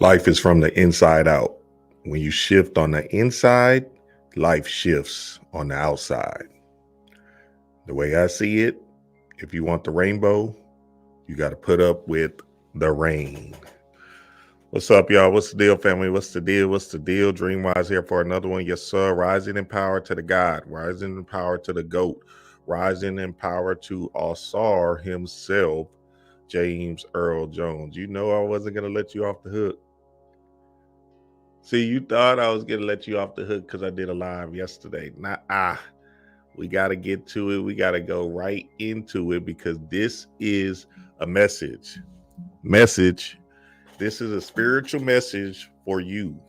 Life is from the inside out. When you shift on the inside, life shifts on the outside. The way I see it, if you want the rainbow, you got to put up with the rain. What's up, y'all? What's the deal, family? What's the deal? What's the deal? Dreamwise here for another one. Yes, sir. Rising in power to the God, rising in power to the GOAT, rising in power to Osar himself, James Earl Jones. You know I wasn't going to let you off the hook. See, you thought I was going to let you off the hook because I did a live yesterday. We got to get to it. We got to go right into it because this is a message. This is a spiritual message for you.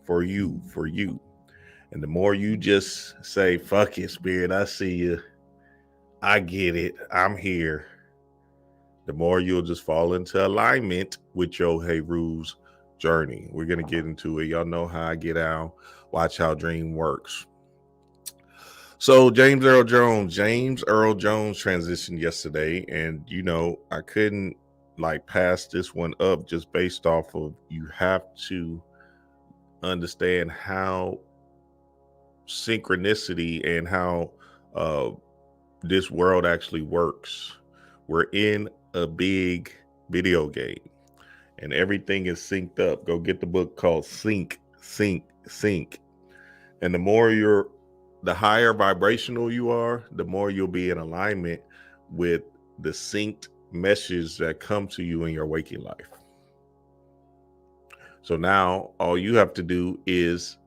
And the more you just say, fuck it, spirit, I see you. I get it. I'm here. The more you'll just fall into alignment with your Heru's journey. We're going to get into it. Y'all know how I get out. Watch how dream works. So James Earl Jones transitioned yesterday. And, I couldn't pass this one up just based off of you have to understand how synchronicity and how this world actually works. We're in a big video game and everything is synced up. Go get the book called Sync. And the higher vibrational you are, the more you'll be in alignment with the synced messages that come to you in your waking life. So now all you have to do is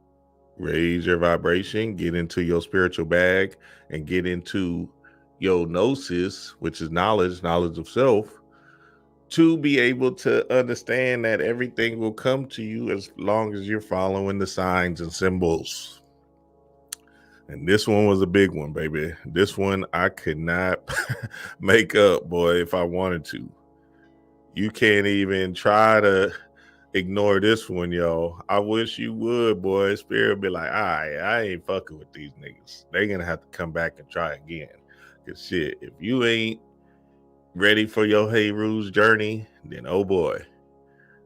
raise your vibration, get into your spiritual bag, and get into your gnosis, which is knowledge of self, to be able to understand that everything will come to you as long as you're following the signs and symbols. And this one was a big one, baby. This one I could not make up, boy, if I wanted to. You can't even try to ignore this one, y'all. I wish you would, boy. Spirit be like, all right, I ain't fucking with these niggas. They gonna have to come back and try again. Cause shit, if you ain't ready for your Heru's journey, then oh boy,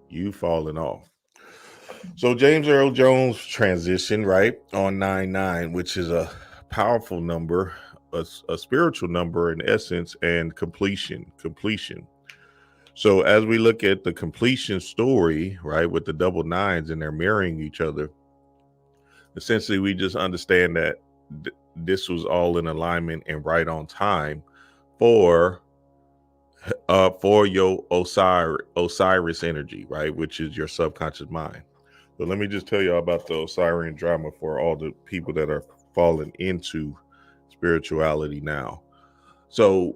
you falling off. So James Earl Jones transitioned right on 9-9, which is a powerful number, a spiritual number in essence, and completion. So as we look at the completion story, right, with the double nines and they're marrying each other, essentially we just understand that this was all in alignment and right on time for your Osiris energy, right, which is your subconscious mind. So let me just tell y'all about the Osirian drama for all the people that are falling into spirituality now. So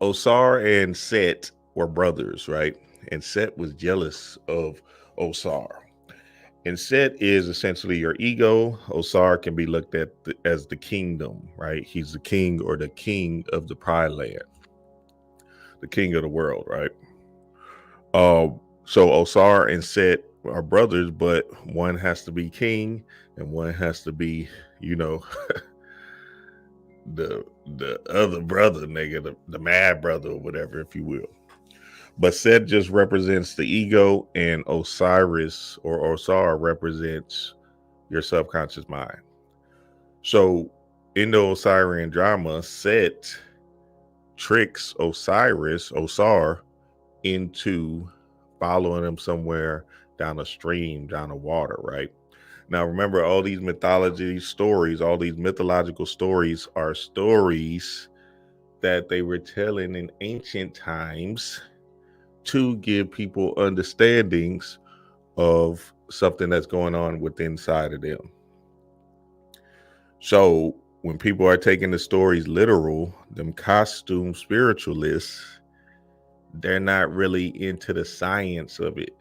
Osar and Set were brothers, right? And Set was jealous of Osar. And Set is essentially your ego. Osar can be looked at as the kingdom, right? He's the king or the king of the Pride Land, the king of the world, right? So Osar and Set are brothers, but one has to be king and one has to be, the other brother, nigga, the mad brother or whatever, if you will. But Set just represents the ego, and Osiris or Osar represents your subconscious mind. So in the Osirian drama, Set tricks Osar, into following him somewhere down a stream, down a water, right? Now, remember, all these all these mythological stories are stories that they were telling in ancient times to give people understandings of something that's going on within inside of them. So when people are taking the stories literal, them costume spiritualists, they're not really into the science of it.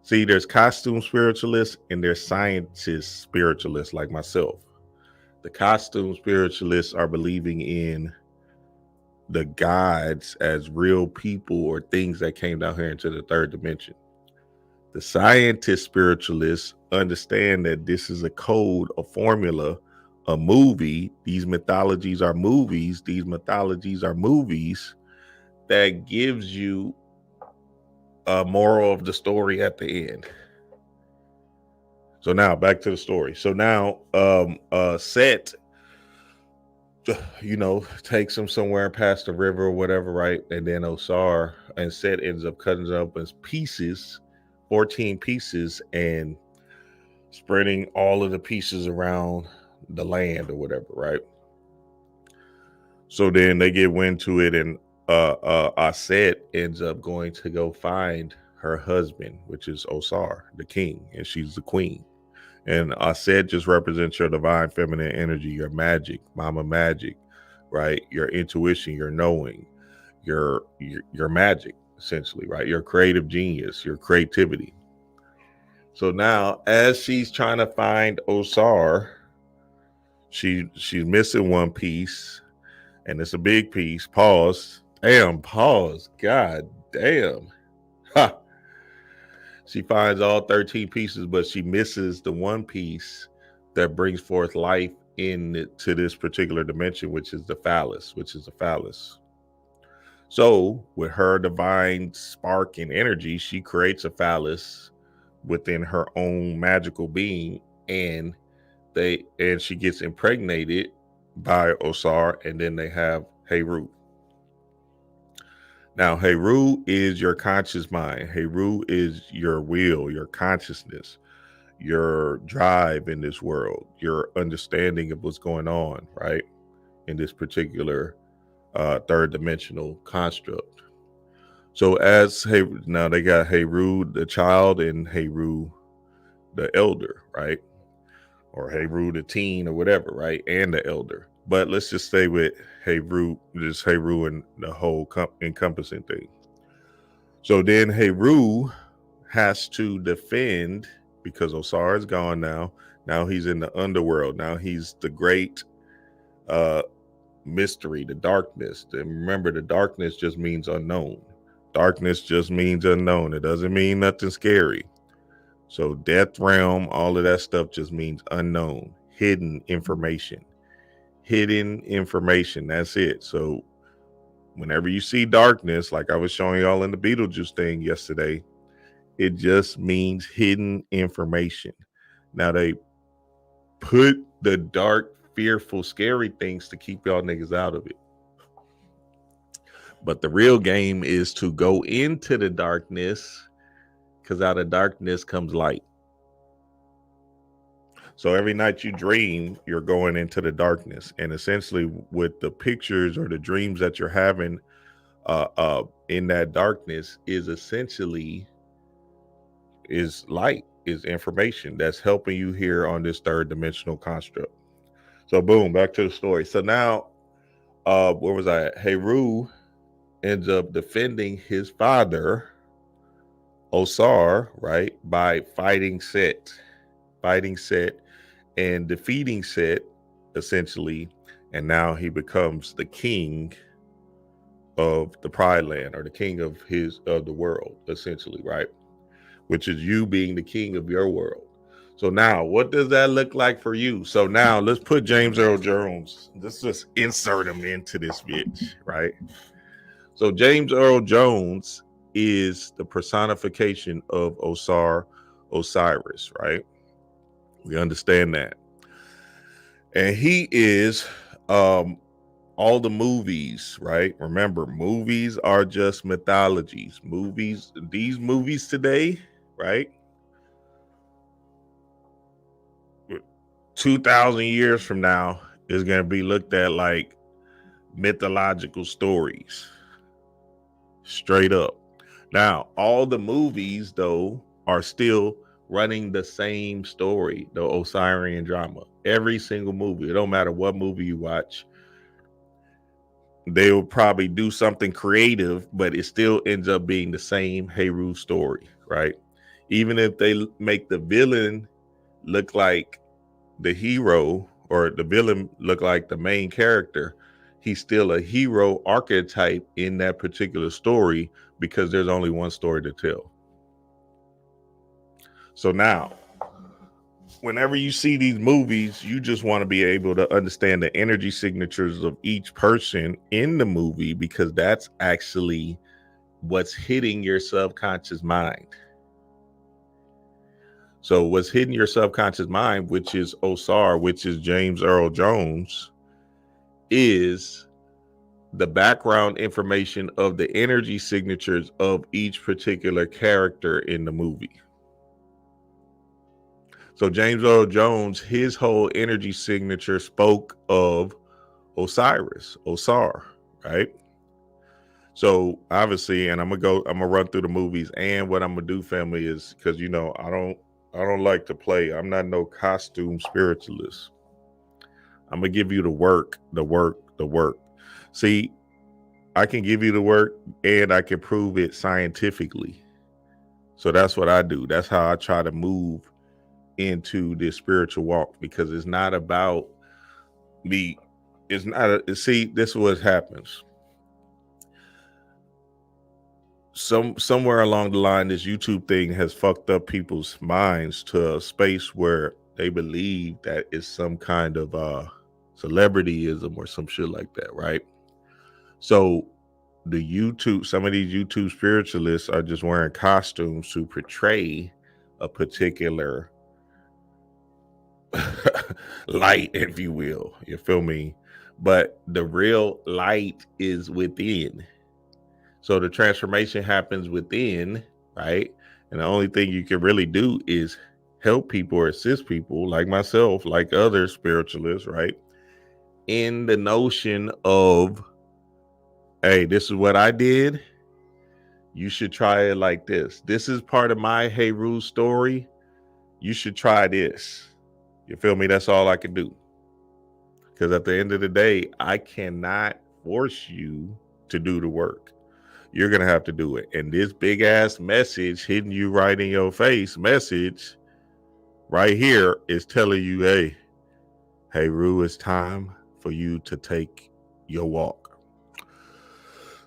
See, there's costume spiritualists and there's scientist spiritualists like myself. The costume spiritualists are believing in the gods as real people or things that came down here into the third dimension. The scientist spiritualists understand that this is a code, a formula, a movie. These mythologies are movies. That gives you a moral of the story at the end. So now back to the story. So now Set, takes him somewhere past the river or whatever, right? And then Osar and Set ends up cutting it up as pieces, 14 pieces, and spreading all of the pieces around the land or whatever, right? So then they get wind to it, and Aset ends up going to go find her husband, which is Osar, the king, and she's the queen. And Aset just represents your divine feminine energy, your magic, mama magic, right? Your intuition, your knowing, your magic, essentially, right? Your creative genius, your creativity. So now, as she's trying to find Osar, she's missing one piece, and it's a big piece. Pause. Damn, pause. God damn. Ha. She finds all 13 pieces, but she misses the one piece that brings forth life into this particular dimension, which is the phallus, So with her divine spark and energy, she creates a phallus within her own magical being, and she gets impregnated by Osar, and then they have Heru. Now, Heru is your conscious mind. Heru is your will, your consciousness, your drive in this world, your understanding of what's going on, right? In this particular third dimensional construct. So now they got Heru, the child, and Heru, the elder, right? Or Heru, the teen, or whatever, right? And the elder. But let's just stay with Heru, just Heru and the whole encompassing thing. So then Heru has to defend, because Osar is gone now. Now he's in the underworld. Now he's the great mystery, the darkness. And remember, the darkness just means unknown. Darkness just means unknown. It doesn't mean nothing scary. So death realm, all of that stuff just means unknown, hidden information. Hidden information, that's it. So whenever you see darkness, like I was showing y'all in the Beetlejuice thing yesterday, it just means hidden information. Now they put the dark, fearful, scary things to keep y'all niggas out of it. But the real game is to go into the darkness, because out of darkness comes light. So every night you dream, you're going into the darkness. And essentially with the pictures or the dreams that you're having in that darkness is light, is information that's helping you here on this third dimensional construct. So boom, back to the story. So now, where was I at? Heru ends up defending his father, Osar, right, by fighting Set and defeating Set, essentially, and now he becomes the king of the Pride Land, or the king of the world, essentially, right? Which is you being the king of your world. So now, what does that look like for you? So now, let's put James Earl Jones. Let's just insert him into this bitch, right? So James Earl Jones is the personification of Osiris, right? We understand that. And he is all the movies, right? Remember, movies are just mythologies. These movies today, right? 2,000 years from now is going to be looked at like mythological stories. Straight up. Now, all the movies, though, are still running the same story, the Osirian drama. Every single movie. It don't matter what movie you watch. They will probably do something creative, but it still ends up being the same Heru story, right? Even if they make the villain look like the hero, or the villain look like the main character, he's still a hero archetype in that particular story, because there's only one story to tell. So now, whenever you see these movies, you just want to be able to understand the energy signatures of each person in the movie, because that's actually what's hitting your subconscious mind. So what's hidden your subconscious mind, which is OSAR, which is James Earl Jones, is the background information of the energy signatures of each particular character in the movie. So James Earl Jones, his whole energy signature spoke of Osiris, Osar, right? So obviously, and I'm gonna run through the movies, and what I'm gonna do, family, is because I don't like to play. I'm not no costume spiritualist. I'm gonna give you the work. See, I can give you the work and I can prove it scientifically. So that's what I do. That's how I try to move into this spiritual walk, because it's not about me. It's not see, this is what happens. Somewhere along the line, this YouTube thing has fucked up people's minds to a space where they believe that it's some kind of celebrityism or some shit like that, right? So some of these YouTube spiritualists are just wearing costumes to portray a particular light, if you will. You feel me? But the real light is within. So the transformation happens within, right? And the only thing you can really do is help people or assist people like myself, like other spiritualists, right? In the notion of, hey, this is what I did. You should try it like this. This is part of my Hey Rue story. You should try this. You feel me? That's all I can do. Because at the end of the day, I cannot force you to do the work. You're going to have to do it. And this big ass message hitting you right in your face message right here is telling you, hey, Rue, it's time for you to take your walk.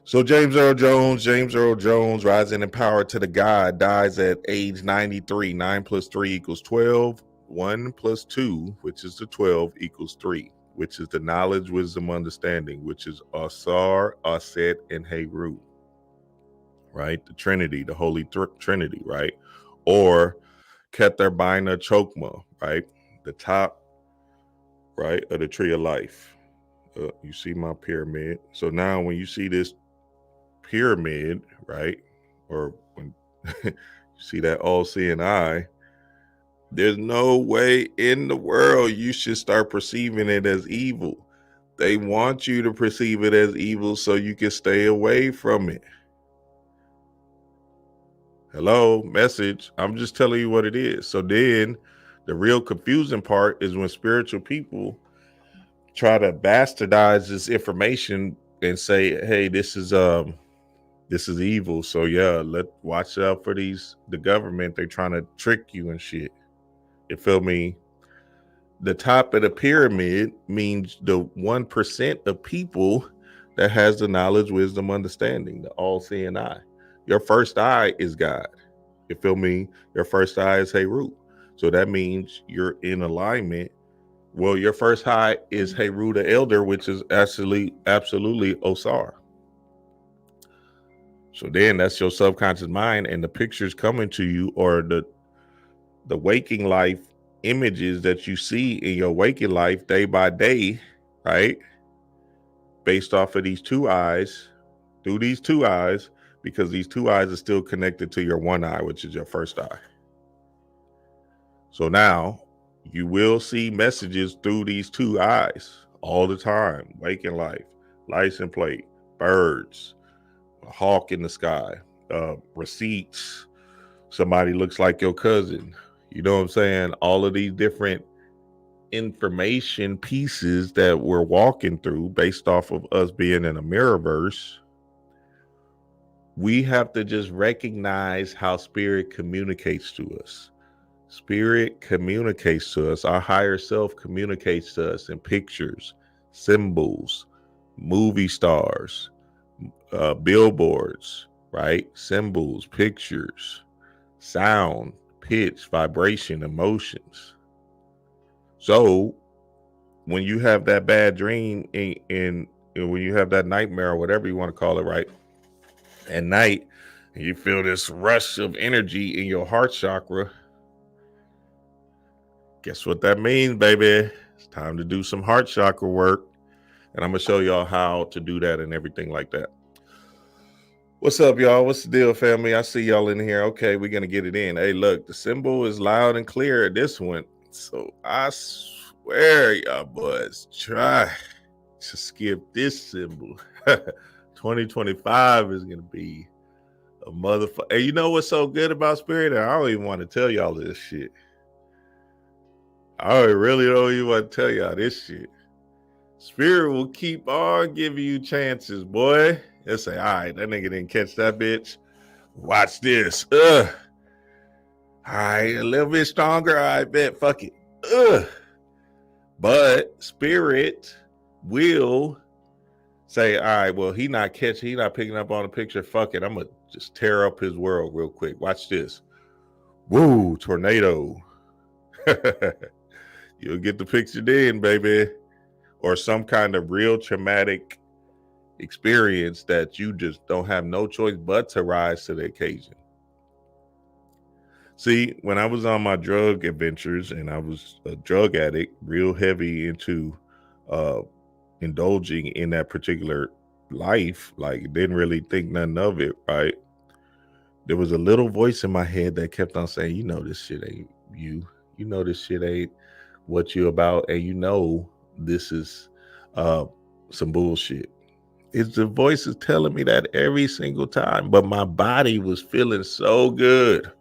So James Earl Jones, rising in power to the God, dies at age 93. 9 plus 3 equals 12. 1 plus 2, which is the 12, equals 3, which is the knowledge, wisdom, understanding, which is Asar, Aset, and Heru. Right? The Trinity, the Holy Trinity, right? Or Kether, Bina, Chokma, right? The top, right, of the tree of life. You see my pyramid. So now when you see this pyramid, right, or when you see that all-seeing eye, there's no way in the world you should start perceiving it as evil. They want you to perceive it as evil so you can stay away from it. Hello, message. I'm just telling you what it is. So then the real confusing part is when spiritual people try to bastardize this information and say, hey, this is evil. So yeah, watch out for the government. They're trying to trick you and shit. You feel me? The top of the pyramid means the 1% of people that has the knowledge, wisdom, understanding, the all-seeing eye. Your first eye is God. You feel me? Your first eye is Heru. So that means you're in alignment. Well, your first eye is Heru the Elder, which is absolutely Osar. So then that's your subconscious mind, and the pictures coming to you, or the waking life images that you see in your waking life day by day, right? Based off of these two eyes, through these two eyes, because these two eyes are still connected to your one eye, which is your first eye. So now you will see messages through these two eyes all the time. Waking life, license plate, birds, a hawk in the sky, receipts, somebody looks like your cousin. You know what I'm saying? All of these different information pieces that we're walking through based off of us being in a mirrorverse. We have to just recognize how spirit communicates to us. Spirit communicates to us. Our higher self communicates to us in pictures, symbols, movie stars, billboards, right? Symbols, pictures, sound, pitch, vibration, emotions. So when you have that bad dream and when you have that nightmare or whatever you want to call it, right? At night, and you feel this rush of energy in your heart chakra, Guess what that means, baby? It's time to do some heart chakra work. And I'm going to show y'all how to do that and everything like that. What's up, y'all? What's the deal, family? I see y'all in here. Okay, we're going to get it in. Hey, look, the symbol is loud and clear at this one. So I swear, y'all boys, try to skip this symbol. 2025 is going to be a motherfucker. Hey, you know what's so good about Spirit? I don't even want to tell y'all this shit. I really don't even want to tell y'all this shit. Spirit will keep on giving you chances, boy. They'll say, all right, that nigga didn't catch that bitch. Watch this. All right, a little bit stronger. I bet. Fuck it. But Spirit will say, all right, well, he not picking up on the picture. Fuck it. I'm going to just tear up his world real quick. Watch this. Woo, tornado. You'll get the picture then, baby. Or some kind of real traumatic experience that you just don't have no choice but to rise to the occasion. See, when I was on my drug adventures and I was a drug addict, real heavy into indulging in that particular life, like didn't really think nothing of it, right? There was a little voice in my head that kept on saying, you know, this shit ain't you. You know, this shit ain't what you about. And you know, this is some bullshit. It's the voice is telling me that every single time, but my body was feeling so good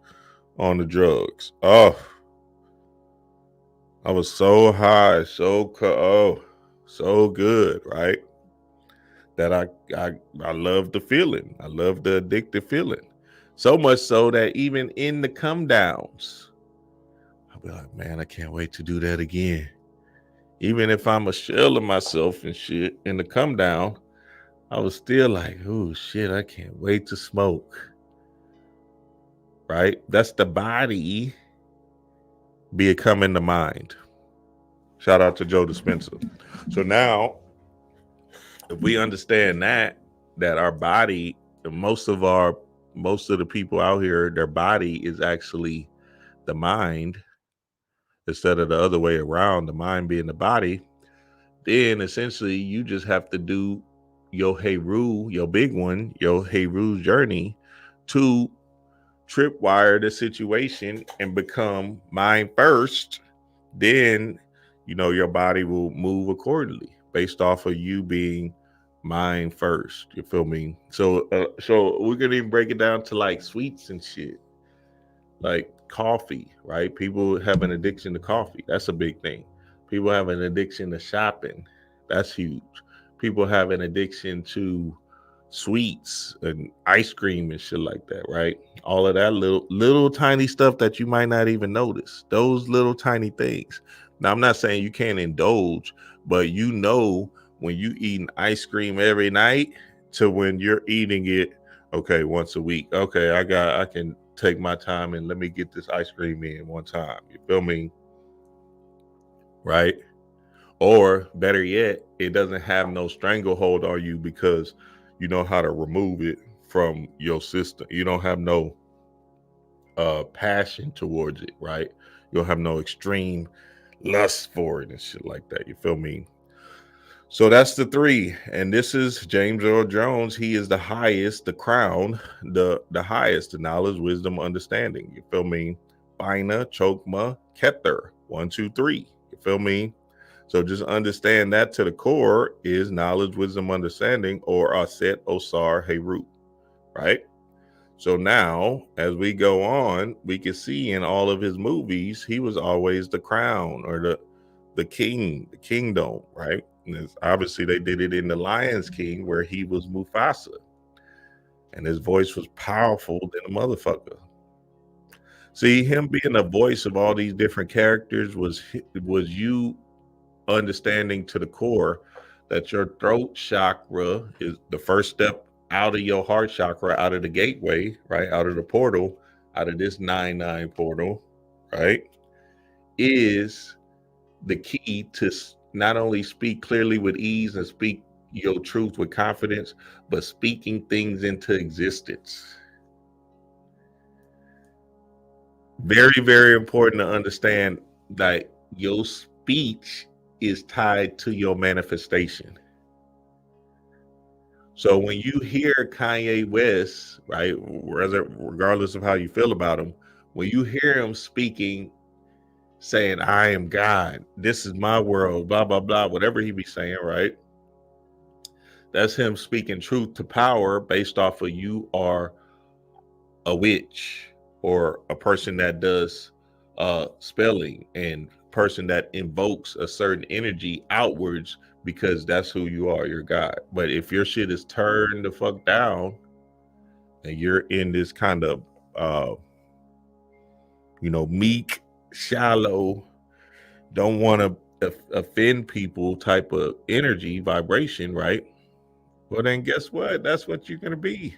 on the drugs. Oh, I was so high, so good, right? That I love the feeling. I love the addictive feeling. So much so that even in the come downs, I'll be like, man, I can't wait to do that again. Even if I'm a shell of myself and shit in the come down, I was still like, oh shit, I can't wait to smoke. Right? That's the body becoming the mind. Shout out to Joe Dispenza. So now, if we understand that our body, most of the people out here, their body is actually the mind instead of the other way around, the mind being the body, then essentially you just have to do your Heru, your big one, your Heru journey to tripwire the situation and become mind first. Then, you know, your body will move accordingly based off of you being mind first. You feel me? So we're gonna even break it down to like sweets and shit, like coffee, right? People have an addiction to coffee. That's a big thing. People have an addiction to shopping. That's huge. People have an addiction to sweets and ice cream and shit like that, right? All of that little tiny stuff that you might not even notice. Those little tiny things. Now, I'm not saying you can't indulge, but you know when you eating ice cream every night to when you're eating it, okay, once a week. Okay, I can take my time and let me get this ice cream in one time. You feel me? Right? Or better yet, it doesn't have no stranglehold on you because you know how to remove it from your system. You don't have no passion towards it, right? You don't have no extreme lust for it and shit like that. You feel me? So that's the three. And this is James Earl Jones. He is the highest, the crown, the highest, the knowledge, wisdom, understanding. You feel me? Bina, Chokma, Kether. 1, 2, 3. You feel me? So just understand that to the core is knowledge, wisdom, understanding, or Aset, Osar, Heru, right? So now, as we go on, we can see in all of his movies, he was always the crown or the king, the kingdom, right? And obviously they did it in The Lion's King where he was Mufasa. And his voice was powerful than a motherfucker. See, him being the voice of all these different characters was you understanding to the core that your throat chakra is the first step out of your heart chakra, out of the gateway, right? Out of the portal, out of this 9-9 portal, right? Is the key to not only speak clearly with ease and speak your truth with confidence, but speaking things into existence. Very, very important to understand like your speech is tied to your manifestation. So when you hear Kanye West, right, regardless of how you feel about him, when you hear him speaking, saying, I am God, this is my world, blah, blah, blah, whatever he be saying, right? That's him speaking truth to power based off of you are a witch or a person that does spelling and person that invokes a certain energy outwards because that's who you are, you're God. But if your shit is turned the fuck down and you're in this kind of meek, shallow, don't want to offend people type of energy vibration, right? Well, then guess what? That's what you're gonna be.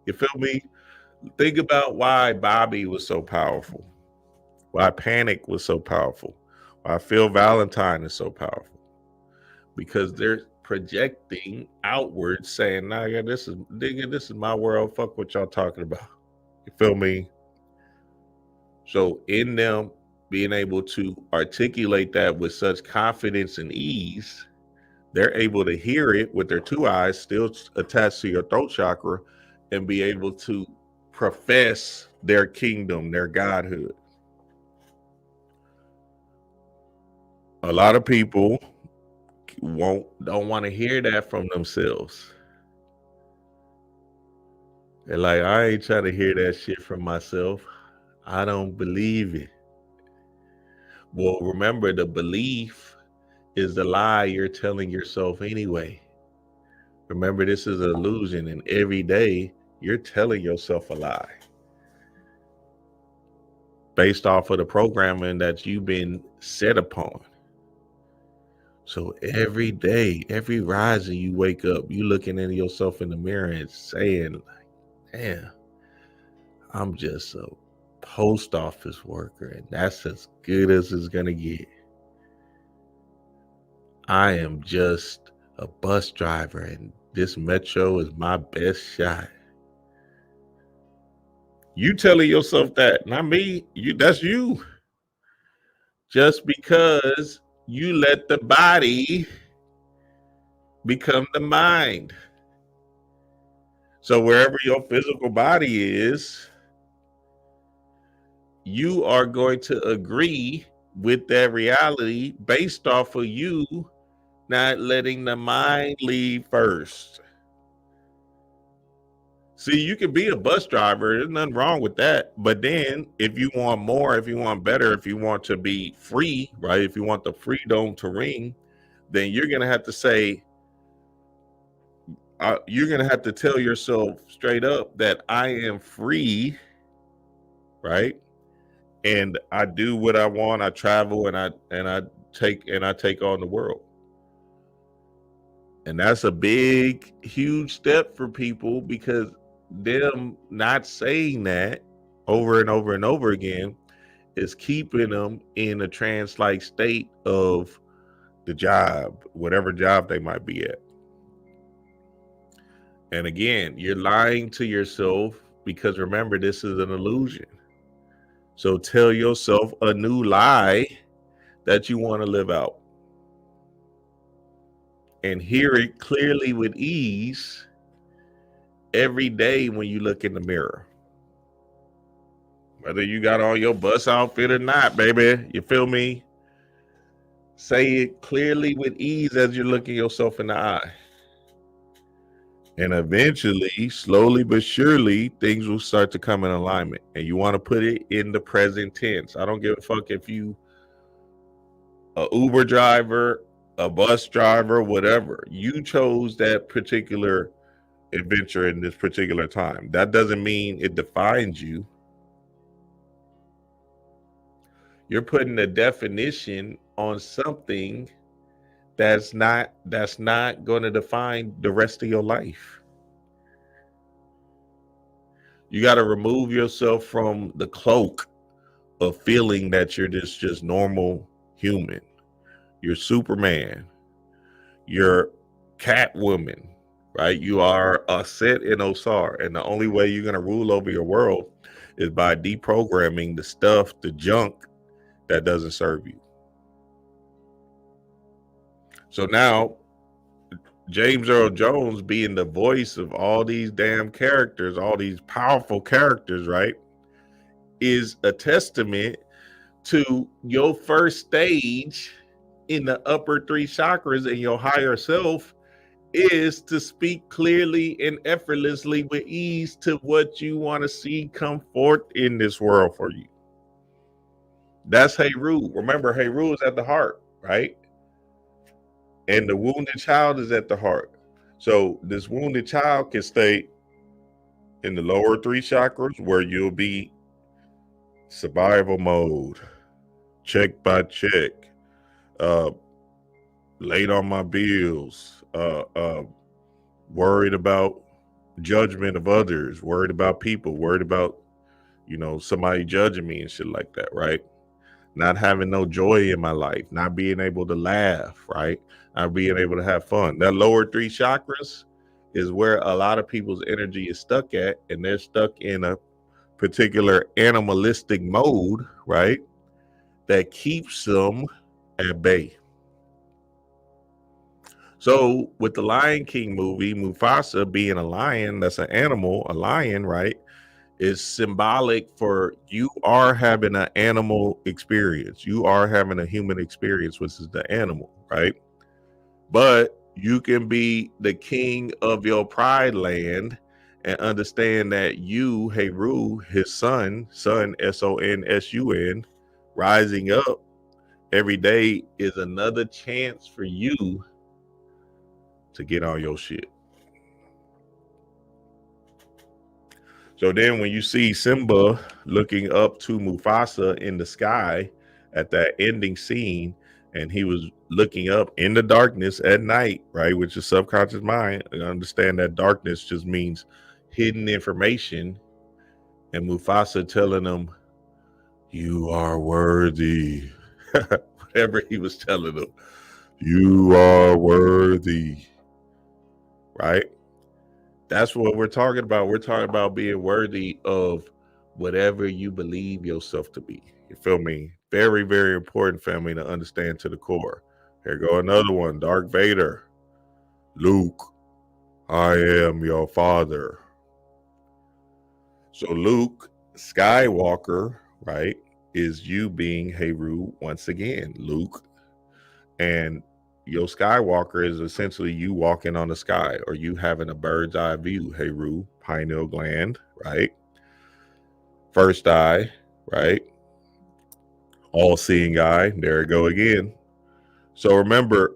You feel me? Think about why Bobby was so powerful, why Panic was so powerful, why Phil Valentine is so powerful. Because they're projecting outward, saying, "Nah, yeah, this is my world. Fuck what y'all talking about." You feel me? So in them being able to articulate that with such confidence and ease, they're able to hear it with their two eyes still attached to your throat chakra and be able to profess their kingdom, their godhood. A lot of people don't want to hear that from themselves. They're like, I ain't trying to hear that shit from myself. I don't believe it. Well, remember, the belief is the lie you're telling yourself anyway. Remember, this is an illusion, and every day you're telling yourself a lie based off of the programming that you've been set upon. So every day, every rising you wake up, you looking at yourself in the mirror and saying, damn, I'm just a post office worker, and that's as good as it's gonna get. I am just a bus driver, and this metro is my best shot. You telling yourself that, not me. That's you. Just because you let the body become the mind. So wherever your physical body is, you are going to agree with that reality based off of you not letting the mind lead first. See, you can be a bus driver. There's nothing wrong with that. But then if you want more, if you want better, if you want to be free, right? If you want the freedom to ring, then you're going to have to say, you're going to have to tell yourself straight up that I am free, right? And I do what I want. I travel and I take on the world. And that's a big, huge step for people, because them not saying that over and over and over again is keeping them in a trance-like state of the job, whatever job they might be at. And again, you're lying to yourself, because remember, this is an illusion. So tell yourself a new lie that you want to live out, and hear it clearly with ease every day when you look in the mirror. Whether you got on your bus outfit or not, baby, you feel me? Say it clearly with ease as you're looking yourself in the eye. And eventually, slowly but surely, things will start to come in alignment. And you want to put it in the present tense. I don't give a fuck if you a Uber driver, a bus driver, whatever. You chose that particular adventure in this particular time. That doesn't mean it defines you. You're putting a definition on something that's not going to define the rest of your life. You got to remove yourself from the cloak of feeling that you're just normal human. You're Superman. You're Catwoman, right? You are a Set in Osar, and the only way you're going to rule over your world is by deprogramming the stuff, the junk that doesn't serve you. So now James Earl Jones being the voice of all these damn characters, all these powerful characters, right, is a testament to your first stage in the upper three chakras in your higher self is to speak clearly and effortlessly with ease to what you want to see come forth in this world for you. That's Heru. Remember, Heru is at the heart, right? And the wounded child is at the heart. So this wounded child can stay in the lower three chakras where you'll be survival mode, check by check, late on my bills, worried about judgment of others, worried about people, worried about, somebody judging me and shit like that, right? Not having no joy in my life, not being able to laugh, right? Not being able to have fun. That lower three chakras is where a lot of people's energy is stuck at, and they're stuck in a particular animalistic mode, right? That keeps them at bay. So with the Lion King movie, Mufasa being a lion, that's an animal, a lion, right, is symbolic for you are having an animal experience. You are having a human experience, which is the animal, right? But you can be the king of your pride land and understand that you, Heru, his son, Sonsun, rising up every day is another chance for you to get on your shit. So then when you see Simba looking up to Mufasa in the sky at that ending scene, and he was looking up in the darkness at night, right, which is subconscious mind, and understand that darkness just means hidden information, and Mufasa telling him, you are worthy. Whatever he was telling him, you are worthy, right? That's what we're talking about. We're talking about being worthy of whatever you believe yourself to be. You feel me? Very, very important, family, to understand to the core. Here go another one. Darth Vader. Luke, I am your father. So Luke Skywalker, right, is you being Heru once again, Luke. And your Skywalker is essentially you walking on the sky, or you having a bird's eye view. Heru, pineal gland, right? First eye, right? All seeing eye. There we go again. So remember,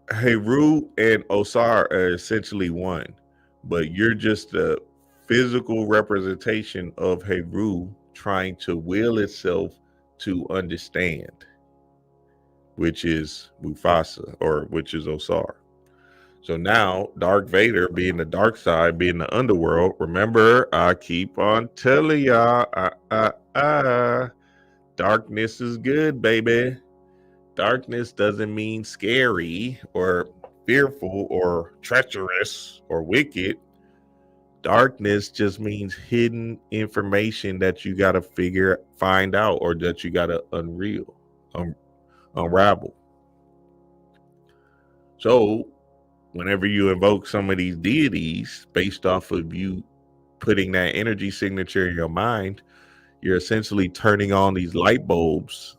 Heru and Osar are essentially one, but you're just a physical representation of Heru trying to will itself to understand, which is Mufasa, or which is Osar. So now Darth Vader being the dark side, being the underworld. Remember, I keep on telling y'all, darkness is good, baby. Darkness doesn't mean scary or fearful or treacherous or wicked. Darkness just means hidden information that you got to find out, or that you got to unravel. So whenever you invoke some of these deities based off of you putting that energy signature in your mind, you're essentially turning on these light bulbs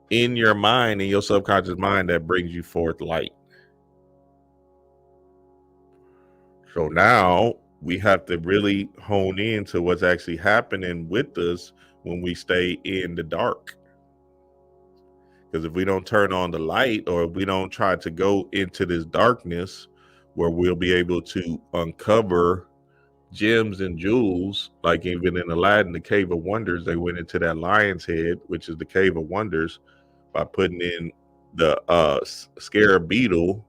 in your mind, in your subconscious mind, that brings you forth light. So now we have to really hone in to what's actually happening with us when we stay in the dark. Because if we don't turn on the light, or if we don't try to go into this darkness where we'll be able to uncover gems and jewels, like even in Aladdin, the Cave of Wonders, they went into that lion's head, which is the Cave of Wonders, by putting in the scarab beetle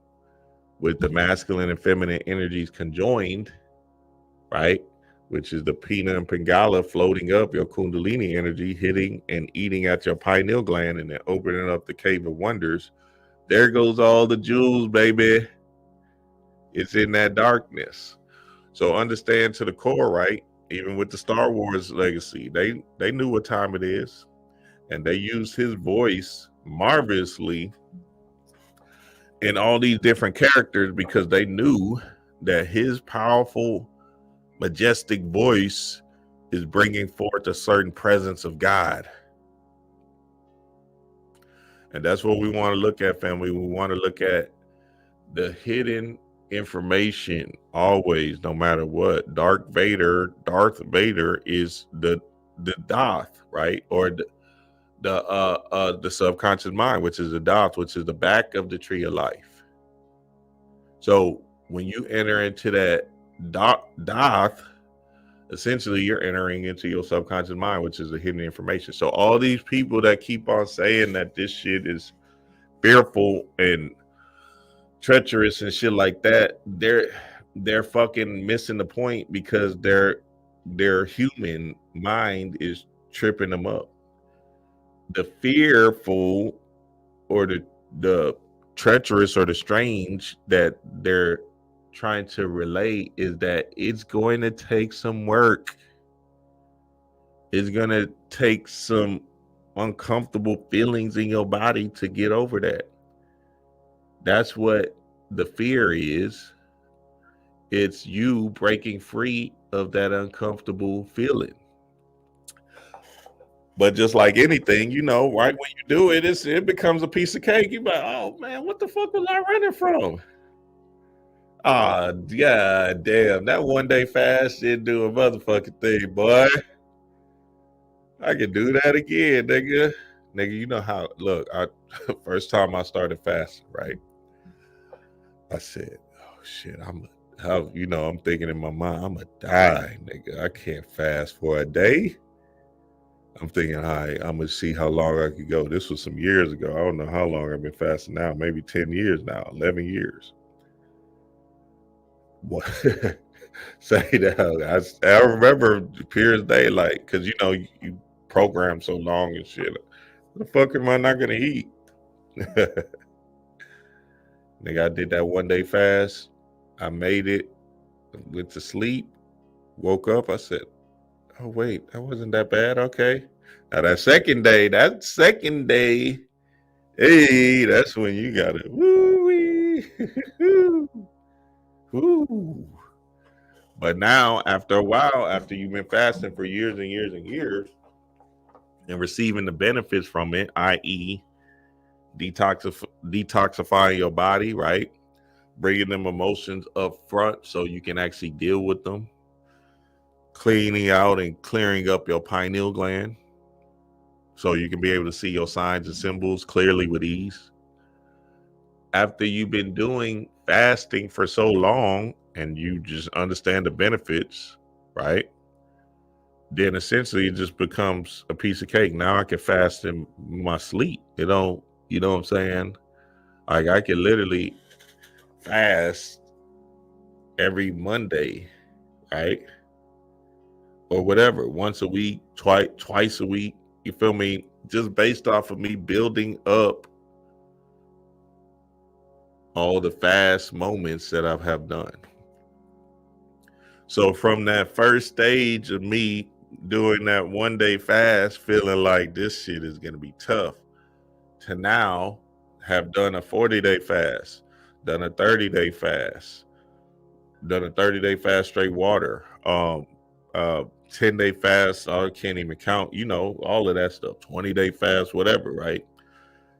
with the masculine and feminine energies conjoined, right? Which is the Pina and Pingala floating up, your Kundalini energy hitting and eating at your pineal gland, and then opening up the Cave of Wonders. There goes all the jewels, baby. It's in that darkness. So understand to the core, right? Even with the Star Wars legacy, they knew what time it is. And they used his voice marvelously in all these different characters because they knew that his powerful, majestic voice is bringing forth a certain presence of God. And that's what we want to look at, family. We want to look at the hidden information always, no matter what. Darth Vader is the Doth, right? Or the subconscious mind, which is the Doth, which is the back of the tree of life. So when you enter into that Doth, essentially you're entering into your subconscious mind, which is the hidden information. So all these people that keep on saying that this shit is fearful and treacherous and shit like that, they're fucking missing the point because their human mind is tripping them up. The fearful or the treacherous or the strange that they're trying to relate is that it's going to take some work. It's going to take some uncomfortable feelings in your body to get over that. That's what the fear is. It's you breaking free of that uncomfortable feeling. But just like anything, you know, right when you do it, it becomes a piece of cake. You're like, oh man, what the fuck was I running from? Ah, god damn, that one day fast didn't do a motherfucking thing, boy. I can do that again, nigga. Nigga, you know how, look, first time I started fasting, right? I said, oh shit, I'm thinking in my mind, I'm gonna die, nigga. I can't fast for a day. I'm thinking, all right, I'm gonna see how long I could go. This was some years ago. I don't know how long I've been fasting now, maybe 10 years now, 11 years. What? Say that. I remember pure as day, like, because you know, you program so long and shit. What the fuck am I not gonna eat? Nigga, I did that one day fast. I made it, went to sleep, woke up. I said, oh, wait, that wasn't that bad. Okay. Now, that second day, hey, that's when you got it. Woo-wee. Woo. But now, after a while, after you've been fasting for years and years and years and receiving the benefits from it, i.e., detoxifying your body, right? Bringing them emotions up front so you can actually deal with them, cleaning out and clearing up your pineal gland so you can be able to see your signs and symbols clearly with ease. After you've been doing fasting for so long and you just understand the benefits, right? Then essentially it just becomes a piece of cake. Now I can fast in my sleep. You know what I'm saying? Like I can literally fast every Monday, right? Or whatever, once a week, twice a week. You feel me? Just based off of me building up all the fast moments that I have done. So from that first stage of me doing that one day fast, feeling like this shit is going to be tough, to now have done a 40-day fast, done a 30-day fast, done a 30-day fast straight water, 10-day fast, I can't even count, you know, all of that stuff, 20-day fast, whatever, right?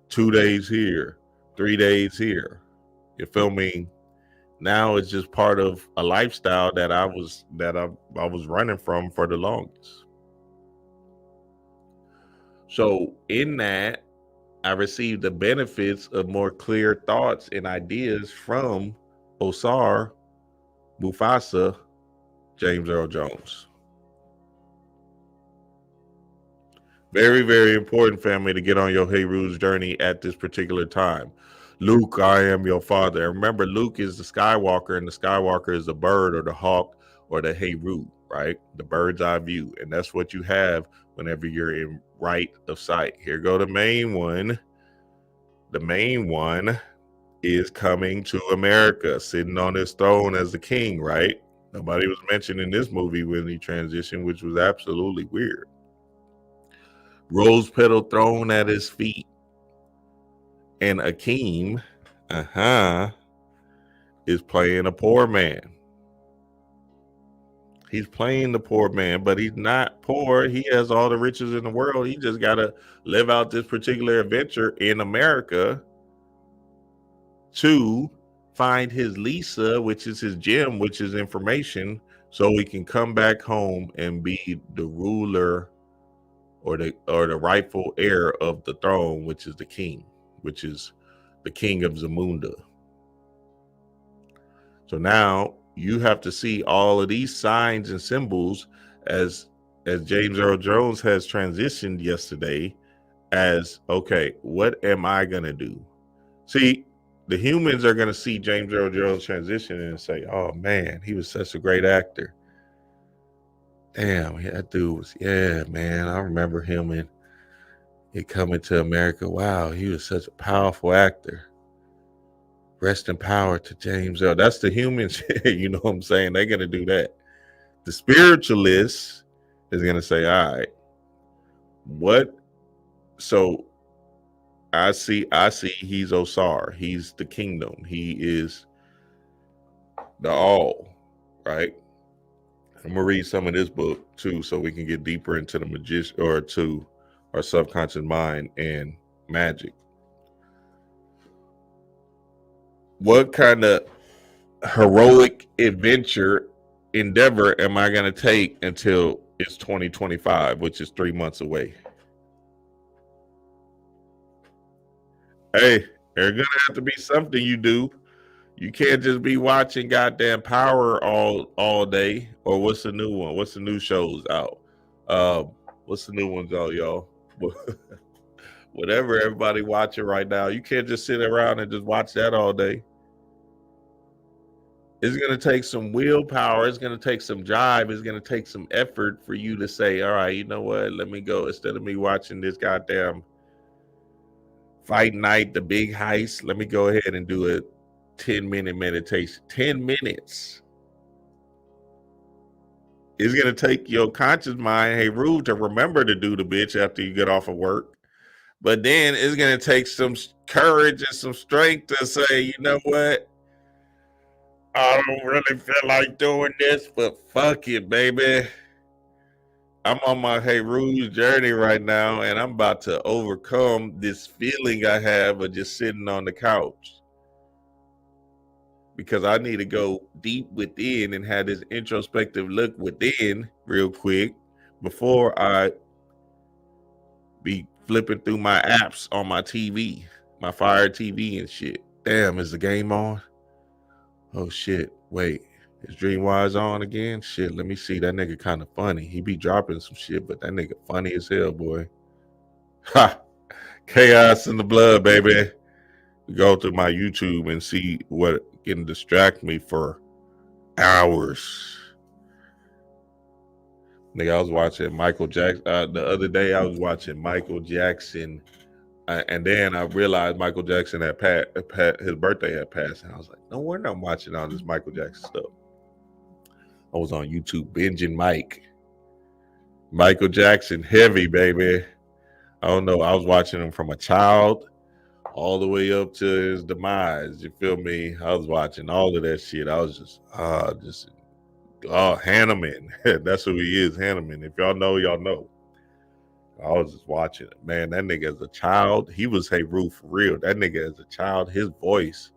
2 days here, 3 days here. You feel me? Now it's just part of a lifestyle that I was running from for the longest. So in that, I received the benefits of more clear thoughts and ideas from Osar, Mufasa, James Earl Jones. Very, very important, family, to get on your Heru's journey at this particular time. Luke, I am your father. And remember, Luke is the Skywalker, and the Skywalker is the bird or the hawk or the Heru, right? The bird's eye view. And that's what you have whenever you're in right of sight. Here go the main one. The main one is coming to America, sitting on his throne as the king, right? Nobody was mentioned in this movie when he transitioned, which was absolutely weird. rose petal thrown at his feet. And Akeem, is playing a poor man. He's playing the poor man, but he's not poor. He has all the riches in the world. He just got to live out this particular adventure in America to find his Lisa, which is his gem, which is information, so he can come back home and be the ruler or the rightful heir of the throne, which is the king, which is the king of Zamunda. So now you have to see all of these signs and symbols as James Earl Jones has transitioned yesterday as, okay, what am I going to do? See, the humans are going to see James Earl Jones transition and say, oh man, he was such a great actor. Damn, that dude was, yeah, man, I remember him in It Coming to America. Wow, he was such a powerful actor. Rest in power to James Earl. That's the humans, you know what I'm saying? They're going to do that. The spiritualist is going to say, all right, what? So I see he's Osar. He's the kingdom. He is the all, right? I'm going to read some of this book too, so we can get deeper into the magician or to our subconscious mind and magic. What kind of heroic endeavor am I going to take until it's 2025, which is 3 months away? Hey, there's going to have to be something you do. You can't just be watching goddamn Power all day. Or what's the new one? What's the new shows out? What's the new ones out, y'all? Whatever everybody watching right now, you can't just sit around and just watch that all day. It's going to take some willpower. It's going to take some drive. It's going to take some effort for you to say, all right, you know what? Let me go. Instead of me watching this goddamn Fight Night, the big heist, let me go ahead and do a 10-minute meditation. 10 minutes. It's going to take your conscious mind, hey, Rude, to remember to do the bitch after you get off of work. But then it's going to take some courage and some strength to say, you know what? I don't really feel like doing this, but fuck it, baby. I'm on my Hey Rude journey right now, and I'm about to overcome this feeling I have of just sitting on the couch. Because I need to go deep within and have this introspective look within real quick before I be flipping through my apps on my TV, my Fire TV and shit. Damn, is the game on? Oh shit, wait, is Dreamwise on again? Shit, let me see. That nigga kind of funny. He be dropping some shit, but that nigga funny as hell, boy. Ha! Chaos in the blood, baby. Go to my YouTube and see what can distract me for hours. Nigga, I was watching Michael Jackson. The other day, I was watching Michael Jackson. And then I realized Michael Jackson had his birthday had passed. And I was like, no wonder I'm watching all this Michael Jackson stuff. I was on YouTube binging Michael Jackson heavy, baby. I don't know. I was watching him from a child all the way up to his demise. You feel me? I was watching all of that shit. I was just Hanneman. That's who he is, Hanneman. If y'all know, y'all know. I was just watching it. Man, that nigga as a child, he was Hey Rude for real. That nigga as a child, his voice.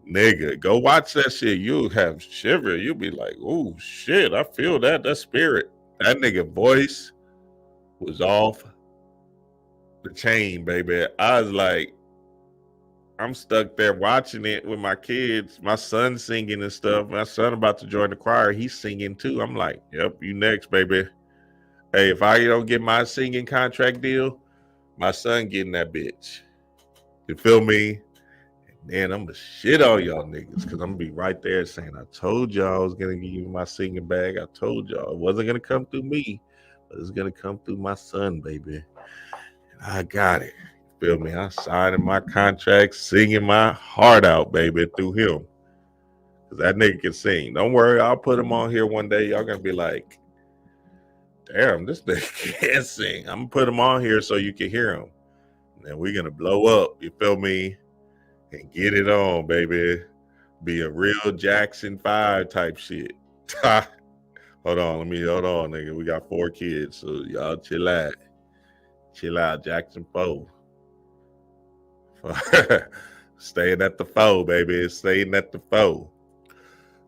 Nigga, go watch that shit. You'll have shiver. You'll be like, oh shit, I feel that. That spirit. That nigga voice was off the chain, baby. I was like, I'm stuck there watching it with my kids, my son singing and stuff. My son about to join the choir. He's singing too. I'm like, yep, you next, baby. Hey, if I don't get my singing contract deal, my son getting that bitch. You feel me? Man, I'm gonna shit on y'all niggas because I'm gonna be right there saying, I told y'all I was gonna give you my singing bag. I told y'all it wasn't gonna come through me, but it's gonna come through my son, baby. And I got it. You feel me? I signing my contract, singing my heart out, baby, through him. Because that nigga can sing. Don't worry, I'll put him on here one day. Y'all gonna be like, Damn, this nigga can't sing. I'm gonna put him on here so you can hear him. And then we're gonna blow up. You feel me? And get it on, baby. Be a real Jackson 5 type shit. Hold on, nigga. We got 4 kids, so y'all chill out. Chill out, Jackson 4. Staying at the 4, baby. Staying at the 4.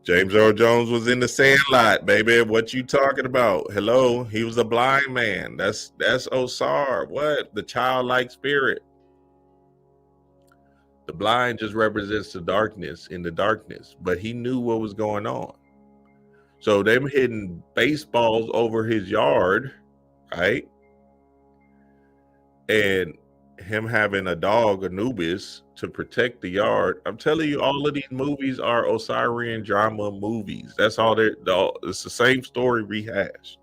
James Earl Jones was in the Sandlot, baby. What you talking about? Hello, he was a blind man. That's Osar. What? The childlike spirit. The blind just represents the darkness in the darkness, but he knew what was going on. So them hitting baseballs over his yard, right? And him having a dog, Anubis, to protect the yard. I'm telling you, all of these movies are Osirian drama movies. That's all it's the same story rehashed.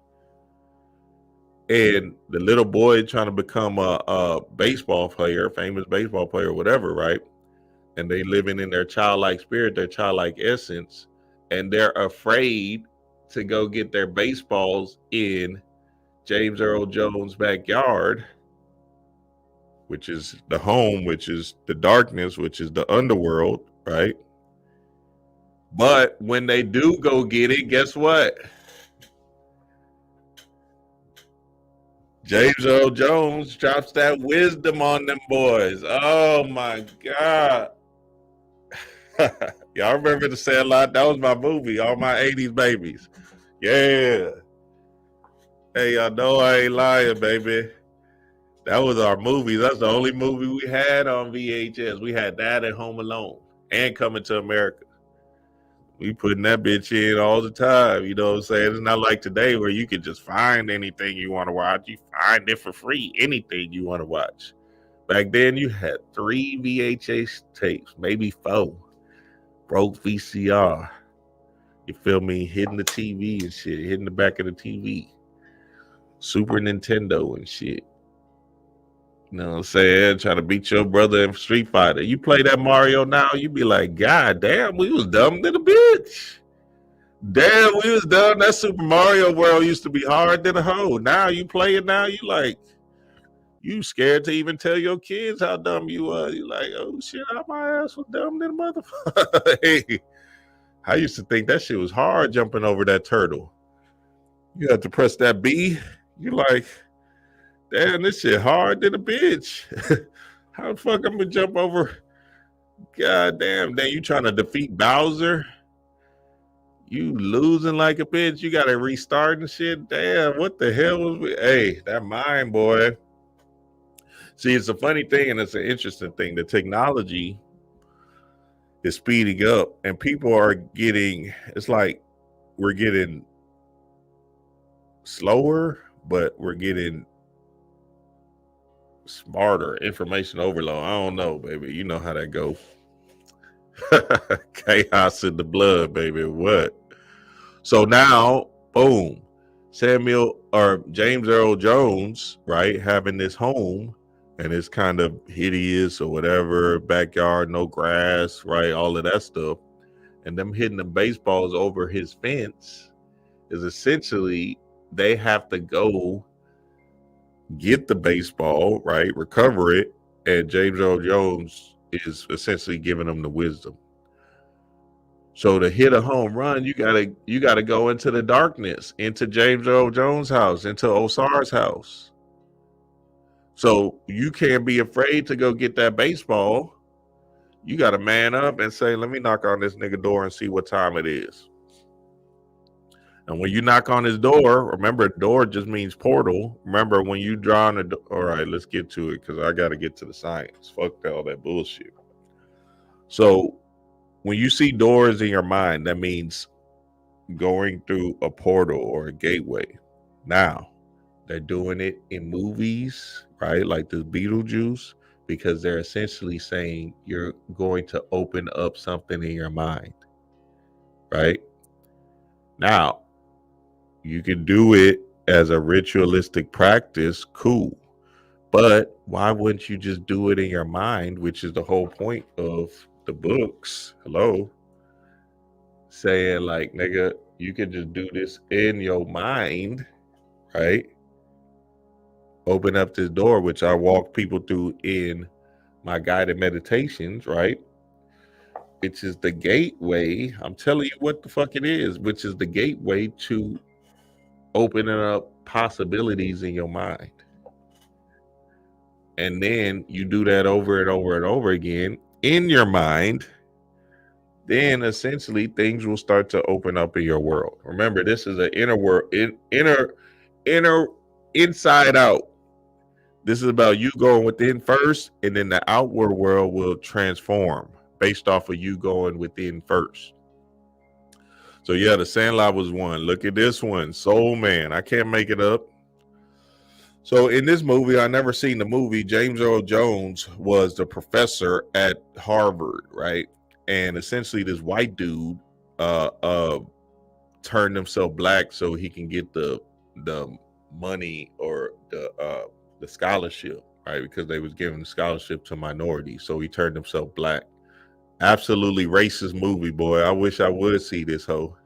And the little boy trying to become a baseball player, famous baseball player, whatever, right? And they living in their childlike spirit, their childlike essence, and they're afraid to go get their baseballs in James Earl Jones' backyard, which is the home, which is the darkness, which is the underworld, right? But when they do go get it, guess what? James Earl Jones drops that wisdom on them boys. Oh my God. Y'all remember The Sandlot? That was my movie, all my 80s babies. Yeah. Hey, y'all know I ain't lying, baby. That was our movie. That's the only movie we had on VHS. We had that and Home Alone and Coming to America. We putting that bitch in all the time. You know what I'm saying? It's not like today where you can just find anything you want to watch. You find it for free, anything you want to watch. Back then, you had 3 VHS tapes, maybe 4. Broke VCR. You feel me? Hitting the TV and shit. Hitting the back of the TV. Super Nintendo and shit. You know what I'm saying? Trying to beat your brother in Street Fighter. You play that Mario now, you be like, God damn, we was dumb than a bitch. Damn, we was dumb. That Super Mario World used to be hard than a hoe. Now you play it now, you like, you scared to even tell your kids how dumb you was. You like, oh shit, my ass was dumb than a motherfucker. Hey, I used to think that shit was hard jumping over that turtle. You have to press that B. You like, damn, this shit hard than a bitch. How the fuck I'm gonna jump over? God damn, then you trying to defeat Bowser? You losing like a bitch. You gotta restart and shit. Damn, what the hell was we? Hey, that mind, boy. See, it's a funny thing and it's an interesting thing. The technology is speeding up and people are getting, it's like we're getting slower, but we're getting smarter. Information overload. I don't know, baby. You know how that goes. Chaos in the blood, baby. What? So now, boom, Samuel or James Earl Jones, right, having this home and it's kind of hideous or whatever, backyard, no grass, right, all of that stuff, and them hitting the baseballs over his fence is essentially they have to go get the baseball, right, recover it, and James Earl Jones is essentially giving them the wisdom. So to hit a home run, you gotta go into the darkness, into James Earl Jones' house, into Osar's house. So you can't be afraid to go get that baseball. You gotta man up and say, let me knock on this nigga door and see what time it is. And when you knock on his door, remember, door just means portal. Remember, when you draw on the door, all right, let's get to it because I gotta get to the science. Fuck all that bullshit. So when you see doors in your mind, that means going through a portal or a gateway. Now, they're doing it in movies, right? Like the Beetlejuice, because they're essentially saying you're going to open up something in your mind, right? Now, you can do it as a ritualistic practice, cool. But why wouldn't you just do it in your mind, which is the whole point of the books? Hello? Saying like, nigga, you can just do this in your mind, right? Open up this door, which I walk people through in my guided meditations, right? Which is the gateway. I'm telling you what the fuck it is, which is the gateway to opening up possibilities in your mind. And then you do that over and over and over again in your mind, then essentially things will start to open up in your world. Remember, this is an inner world, inner, inside out. This is about you going within first, and then the outward world will transform based off of you going within first. So yeah, the Sandlot was one. Look at this one, Soul Man. I can't make it up. So in this movie, I never seen the movie. James Earl Jones was the professor at Harvard, right? And essentially, this white dude turned himself black so he can get the money or the scholarship, right? Because they was giving the scholarship to minorities, so he turned himself black. Absolutely racist movie, boy. I wish I would see this hoe.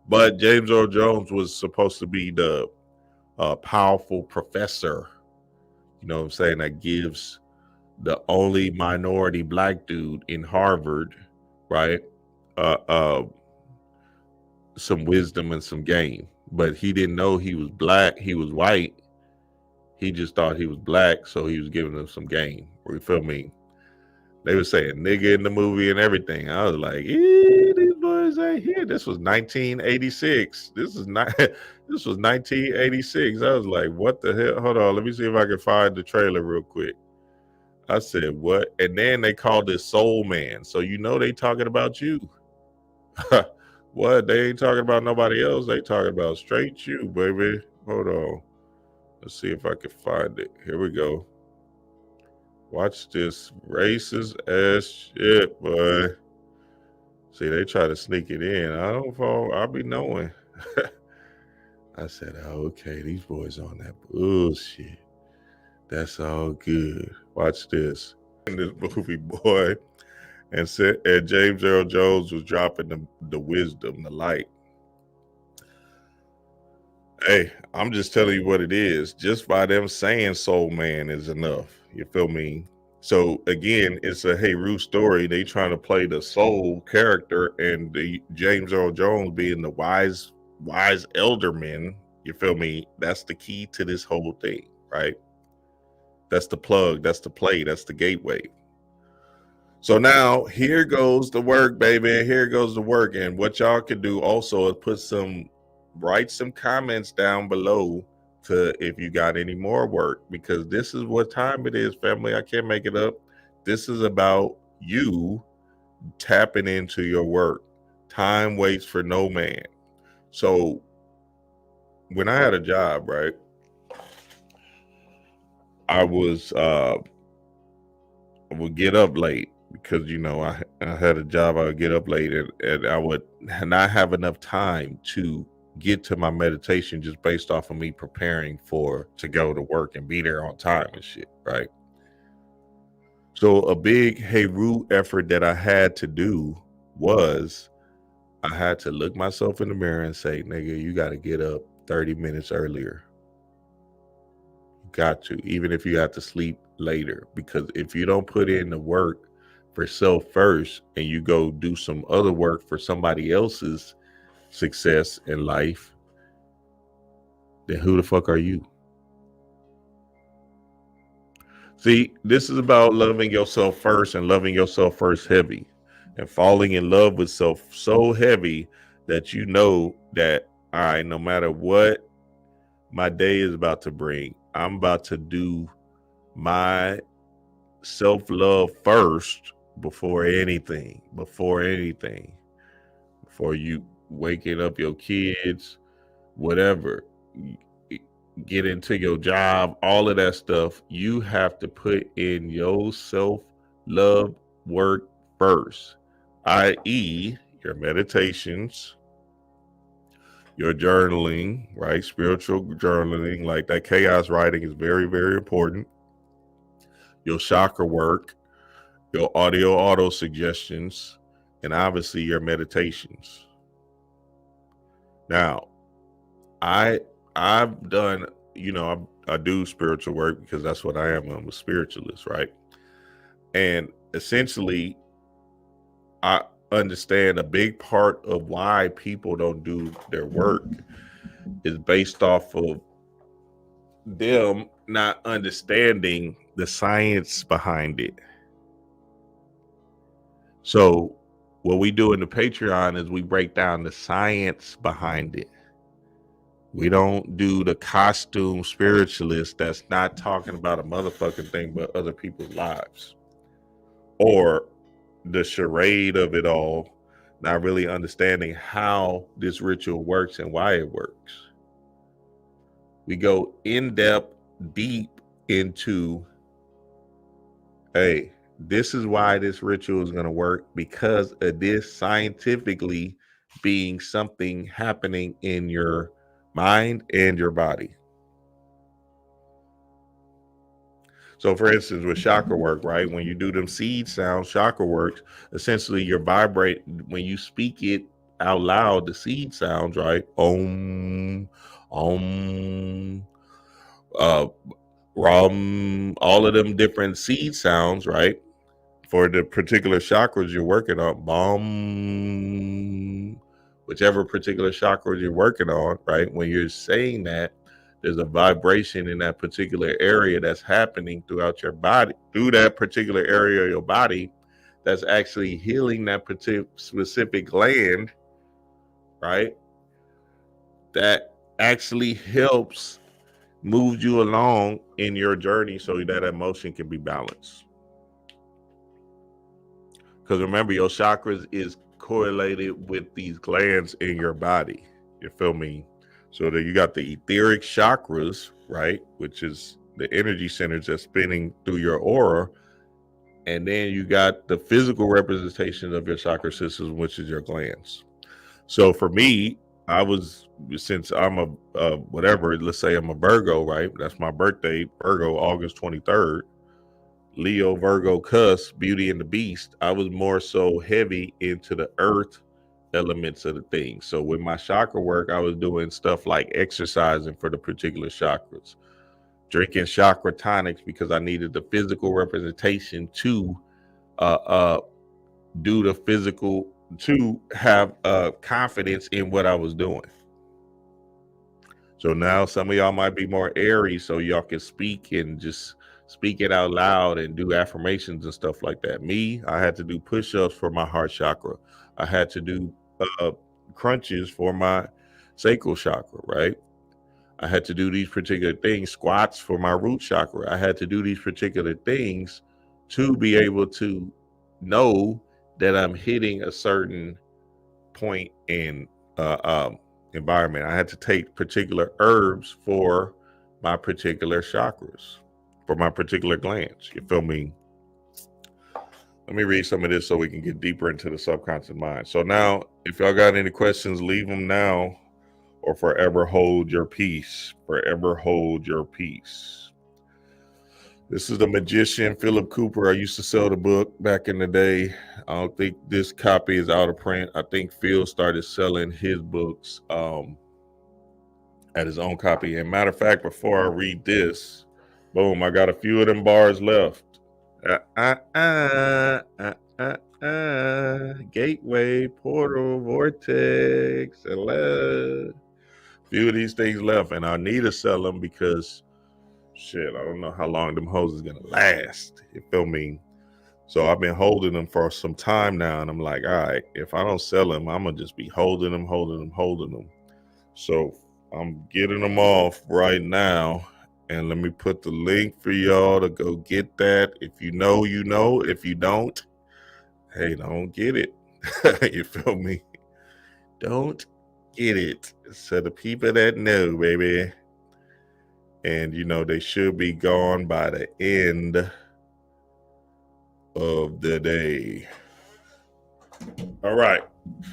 But James Earl Jones was supposed to be the powerful professor, you know what I'm saying, that gives the only minority black dude in Harvard, right, some wisdom and some game. But he didn't know he was black, he was white. He just thought he was black, so he was giving them some game. You feel me? They were saying nigga in the movie and everything. I was like, these boys ain't here. This was 1986. This was 1986. I was like, what the hell? Hold on, let me see if I can find the trailer real quick. I said, what? And then they called it Soul Man. So you know they talking about you. What? They ain't talking about nobody else. They talking about straight you, baby. Hold on. Let's see if I can find it. Here we go. Watch this racist ass shit, boy. See, they try to sneak it in. I don't fall. I'll be knowing. I said, oh, okay, these boys on that bullshit. That's all good. Watch this. In this movie, boy. And James Earl Jones was dropping the wisdom, the light. Hey, I'm just telling you what it is. Just by them saying Soul Man is enough. You feel me? So again, it's a Heru story. They trying to play the soul character, and the James Earl Jones being the wise elderman. You feel me? That's the key to this whole thing, right? That's the plug. That's the play. That's the gateway. So now here goes the work, baby. Here goes the work. And what y'all can do also is write some comments down below to if you got any more work, because this is what time it is, family. I can't make it up. This is about you tapping into your work. Time waits for no man. So when I had a job, right, I would get up late because, you know, I had a job. I would get up late and I would not have enough time to get to my meditation just based off of me preparing to go to work and be there on time and shit, right? So a big Heru effort that I had to do was I had to look myself in the mirror and say, nigga, you got to get up 30 minutes earlier. You got to, even if you have to sleep later, because if you don't put in the work for self first and you go do some other work for somebody else's success in life, then who the fuck are you? See, this is about loving yourself first and loving yourself first heavy and falling in love with self so heavy that you know that, all right, no matter what my day is about to bring, I'm about to do my self-love first before anything, before you waking up your kids, whatever, get into your job, all of that stuff. You have to put in your self-love work first, i.e. your meditations, your journaling, right? Spiritual journaling, like that chaos writing is very, very important. Your chakra work, your auto suggestions, and obviously your meditations. Now, I I've done, I do spiritual work because that's what I am. I'm a spiritualist, right? And essentially, I understand a big part of why people don't do their work is based off of them not understanding the science behind it. So what we do in the Patreon is we break down the science behind it. We don't do the costume spiritualist that's not talking about a motherfucking thing but other people's lives. Or the charade of it all, not really understanding how this ritual works and why it works. We go in depth, deep into, hey, this is why this ritual is going to work because of this scientifically being something happening in your mind and your body. So for instance, with chakra work, right? When you do them seed sounds, chakra works, essentially you're vibrating, when you speak it out loud, the seed sounds, right? Om, om, rum, all of them different seed sounds, right? For the particular chakras you're working on, bum, whichever particular chakras you're working on, right? When you're saying that, there's a vibration in that particular area that's happening throughout your body, through that particular area of your body, that's actually healing that particular specific gland, right? That actually helps move you along in your journey so that emotion can be balanced. Because remember, your chakras is correlated with these glands in your body. You feel me? So that you got the etheric chakras, right? Which is the energy centers that's spinning through your aura. And then you got the physical representation of your chakra system, which is your glands. So for me, since I'm a whatever, let's say I'm a Virgo, right? That's my birthday, Virgo, August 23rd. Leo, Virgo, cusp, Beauty and the Beast, I was more so heavy into the earth elements of the thing. So with my chakra work, I was doing stuff like exercising for the particular chakras, drinking chakra tonics because I needed the physical representation to do the physical, to have confidence in what I was doing. So now some of y'all might be more airy, so y'all can speak and just speak it out loud and do affirmations and stuff like that. Me, I had to do push-ups for my heart chakra. I had to do crunches for my sacral chakra, right? I had to do these particular things, squats for my root chakra. I had to do these particular things to be able to know that I'm hitting a certain point in environment. I had to take particular herbs for my particular chakras, for my particular glands. You feel me? Let me read some of this so we can get deeper into the subconscious mind. So now, if y'all got any questions, leave them now or forever hold your peace. Forever hold your peace. This is The Magician, Philip Cooper. I used to sell the book back in the day. I don't think this copy is out of print. I think Phil started selling his books at his own copy. And matter of fact, before I read this, boom, I got a few of them bars left. Gateway, portal, vortex, a few of these things left, and I need to sell them because shit, I don't know how long them hoes is gonna last. You feel me? So I've been holding them for some time now, and I'm like, all right, if I don't sell them, I'm gonna just be holding them. So I'm getting them off right now, and let me put the link for y'all to go get that. If you know, you know. If you don't, hey, don't get it. You feel me? Don't get it. So the people that know, baby. And they should be gone by the end of the day. All right.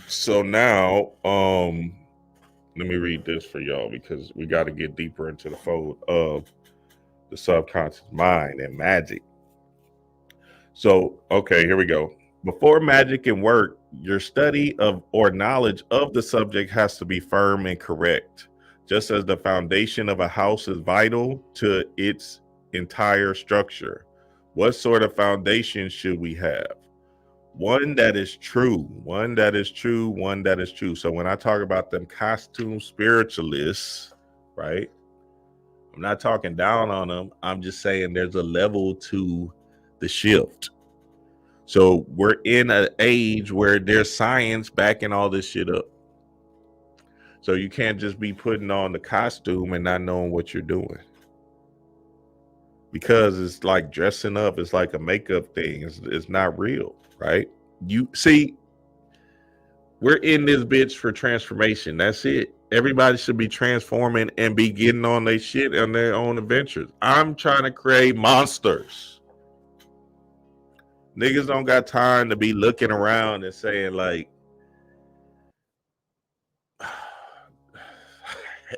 So now, let me read this for y'all because we got to get deeper into the fold of the subconscious mind and magic. So, okay, here we go. Before magic can work, your study of or knowledge of the subject has to be firm and correct. just as the foundation of a house is vital to its entire structure. What sort of foundation should we have? One that is true, one that is true, one that is true. So when I talk about them costume spiritualists, right? I'm not talking down on them. I'm just saying there's a level to the shift. So we're in an age where there's science backing all this shit up. So you can't just be putting on the costume and not knowing what you're doing. Because it's like dressing up. It's like a makeup thing. It's not real, right? You see, we're in this bitch for transformation. That's it. Everybody should be transforming and be getting on their shit on their own adventures. I'm trying to create monsters. Niggas don't got time to be looking around and saying like,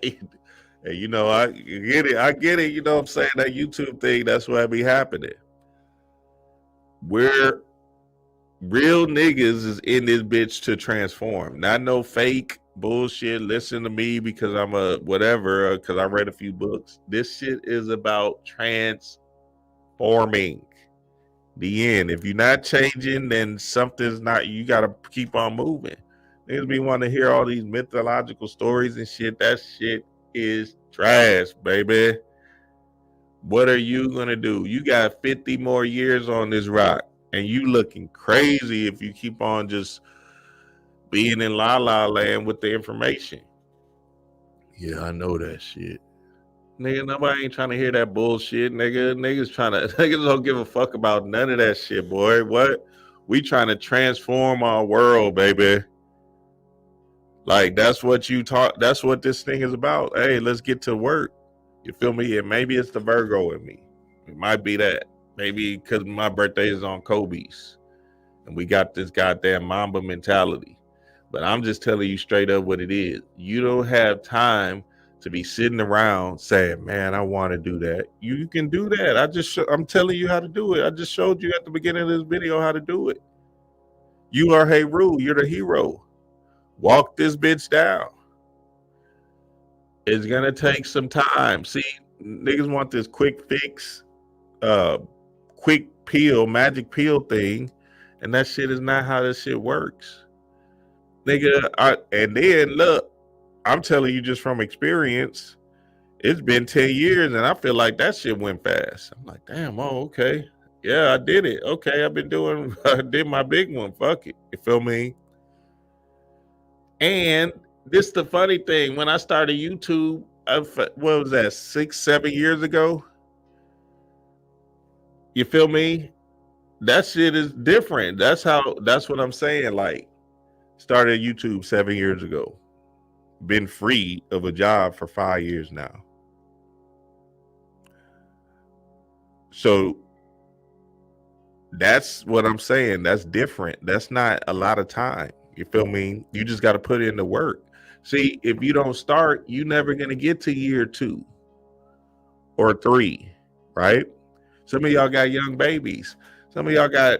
hey, you know, I get it. You know what I'm saying? That YouTube thing, that's what be happening. We're real niggas is in this bitch to transform. Not no fake bullshit. Listen to me because I'm a whatever, because I read a few books. This shit is about transforming. The end. If you're not changing, then something's not, you got to keep on moving. Niggas be wanting to hear all these mythological stories and shit. That shit is trash, baby. What are you going to do? You got 50 more years on this rock. And you looking crazy if you keep on just being in la la land with the information. Yeah, I know that shit. Nigga, nobody ain't trying to hear that bullshit, nigga. Niggas don't give a fuck about none of that shit, boy. What? We trying to transform our world, baby. Like, that's what you talk. That's what this thing is about. Hey, let's get to work. You feel me? And maybe it's the Virgo in me. It might be that. Maybe because my birthday is on Kobe's and we got this goddamn Mamba mentality. But I'm just telling you straight up what it is. You don't have time to be sitting around saying, man, I want to do that. You can do that. I'm telling you how to do it. I just showed you at the beginning of this video how to do it. You are Heru. You're the hero. Walk this bitch down. It's going to take some time. See, niggas want this quick fix, quick pill, magic pill thing, and that shit is not how this shit works, nigga. And then look, I'm telling you just from experience, it's been 10 years and I feel like that shit went fast. I'm like, damn, oh, okay. Yeah, I did it. Okay, I did my big one. Fuck it. You feel me? And this the funny thing. When I started YouTube, what was that, 6-7 years ago? You feel me? That shit is different. That's what I'm saying. Like, started YouTube 7 years ago. Been free of a job for 5 years now. So that's what I'm saying. That's different. That's not a lot of time. You feel me? You just got to put in the work. See, if you don't start, you're never going to get to year 2 or 3, right? Some of y'all got young babies. Some of y'all got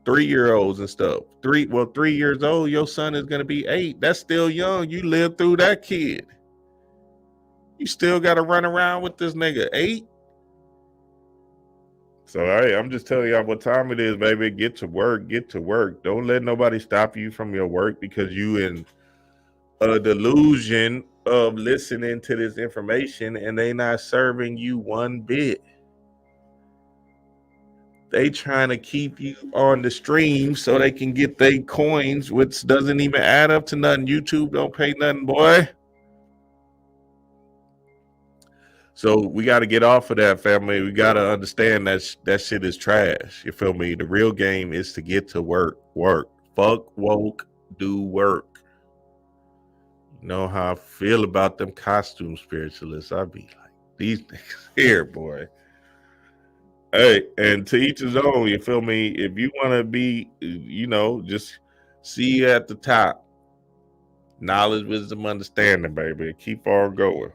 3-year-olds and stuff. 3 years old, your son is going to be 8. That's still young. You lived through that kid. You still got to run around with this nigga 8. So, hey, I'm just telling y'all what time it is, baby. Get to work. Get to work. Don't let nobody stop you from your work because you in a delusion of listening to this information and they not serving you one bit. They trying to keep you on the stream so they can get their coins, which doesn't even add up to nothing. YouTube don't pay nothing, boy. So we got to get off of that, family. We got to understand that shit is trash. You feel me? The real game is to get to work. Work. Fuck woke. Do work. You know how I feel about them costume spiritualists. I be like, these niggas here, boy. Hey, and to each his own, you feel me? If you want to be, just see you at the top. Knowledge, wisdom, understanding, baby. Keep on going.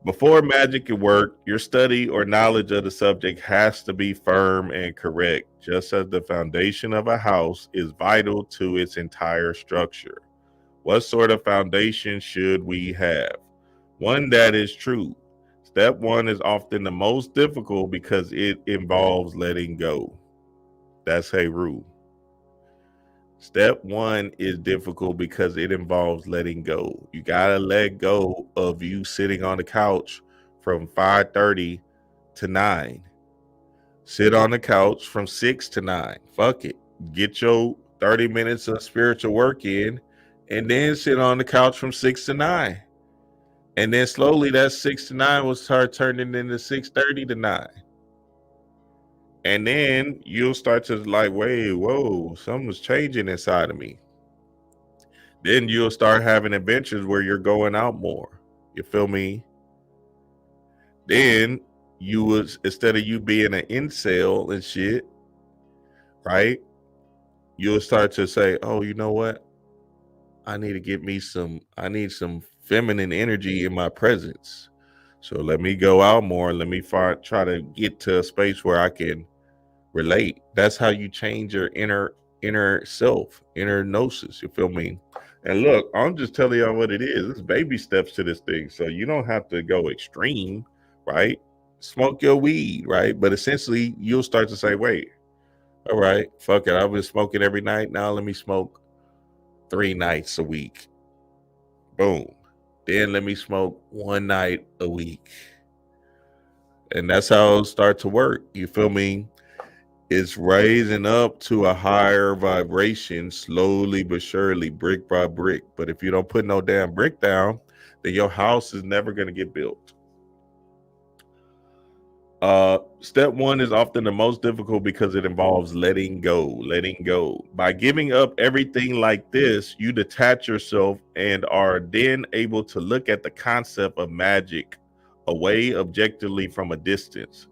Before magic can work, your study or knowledge of the subject has to be firm and correct, just as the foundation of a house is vital to its entire structure. What sort of foundation should we have? One that is true. Step one is often the most difficult because it involves letting go. That's Heru. Step one is difficult because it involves letting go. You gotta let go of you sitting on the couch from 5:30 to 9. Sit on the couch from 6 to 9. Fuck it. Get your 30 minutes of spiritual work in, and then sit on the couch from 6 to 9. And then slowly that 6 to 9 will start turning into 6:30 to 9. And then you'll start to like, wait, whoa, something's changing inside of me. Then you'll start having adventures where you're going out more. You feel me? Then you was, instead of you being an incel and shit, right? You'll start to say, oh, you know what? I need some feminine energy in my presence. So let me go out more. Let me try to get to a space where I can relate. That's how you change your inner self, inner gnosis. You feel me? And look, I'm just telling y'all what it is. It's baby steps to this thing. So you don't have to go extreme, right? Smoke your weed, right? But essentially you'll start to say, wait, all right, fuck it. I've been smoking every night. Now let me smoke 3 nights a week. Boom. Then let me smoke 1 night a week. And that's how it'll start to work. You feel me? It's raising up to a higher vibration slowly but surely, brick by brick. But if you don't put no damn brick down, then your house is never going to get built. Step one is often the most difficult because it involves letting go. By giving up everything like this, you detach yourself and are then able to look at the concept of magic away objectively from a distance.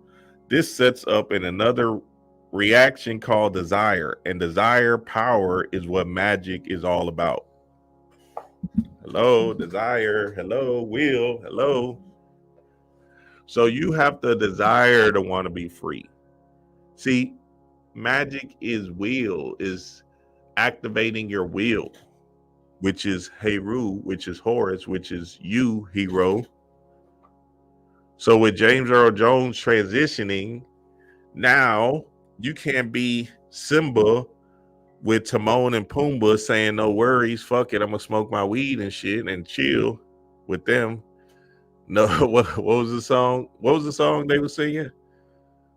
This sets up in another reaction called desire, and desire power is what magic is all about. Hello, desire. Hello, will. Hello. So you have the desire to want to be free. See, magic is will, is activating your will, which is Heru, which is Horus, which is you, hero. So with James Earl Jones transitioning, now you can't be Simba with Timon and Pumbaa saying no worries, fuck it, I'm gonna smoke my weed and shit and chill with them. No, what was the song? What was the song they were singing?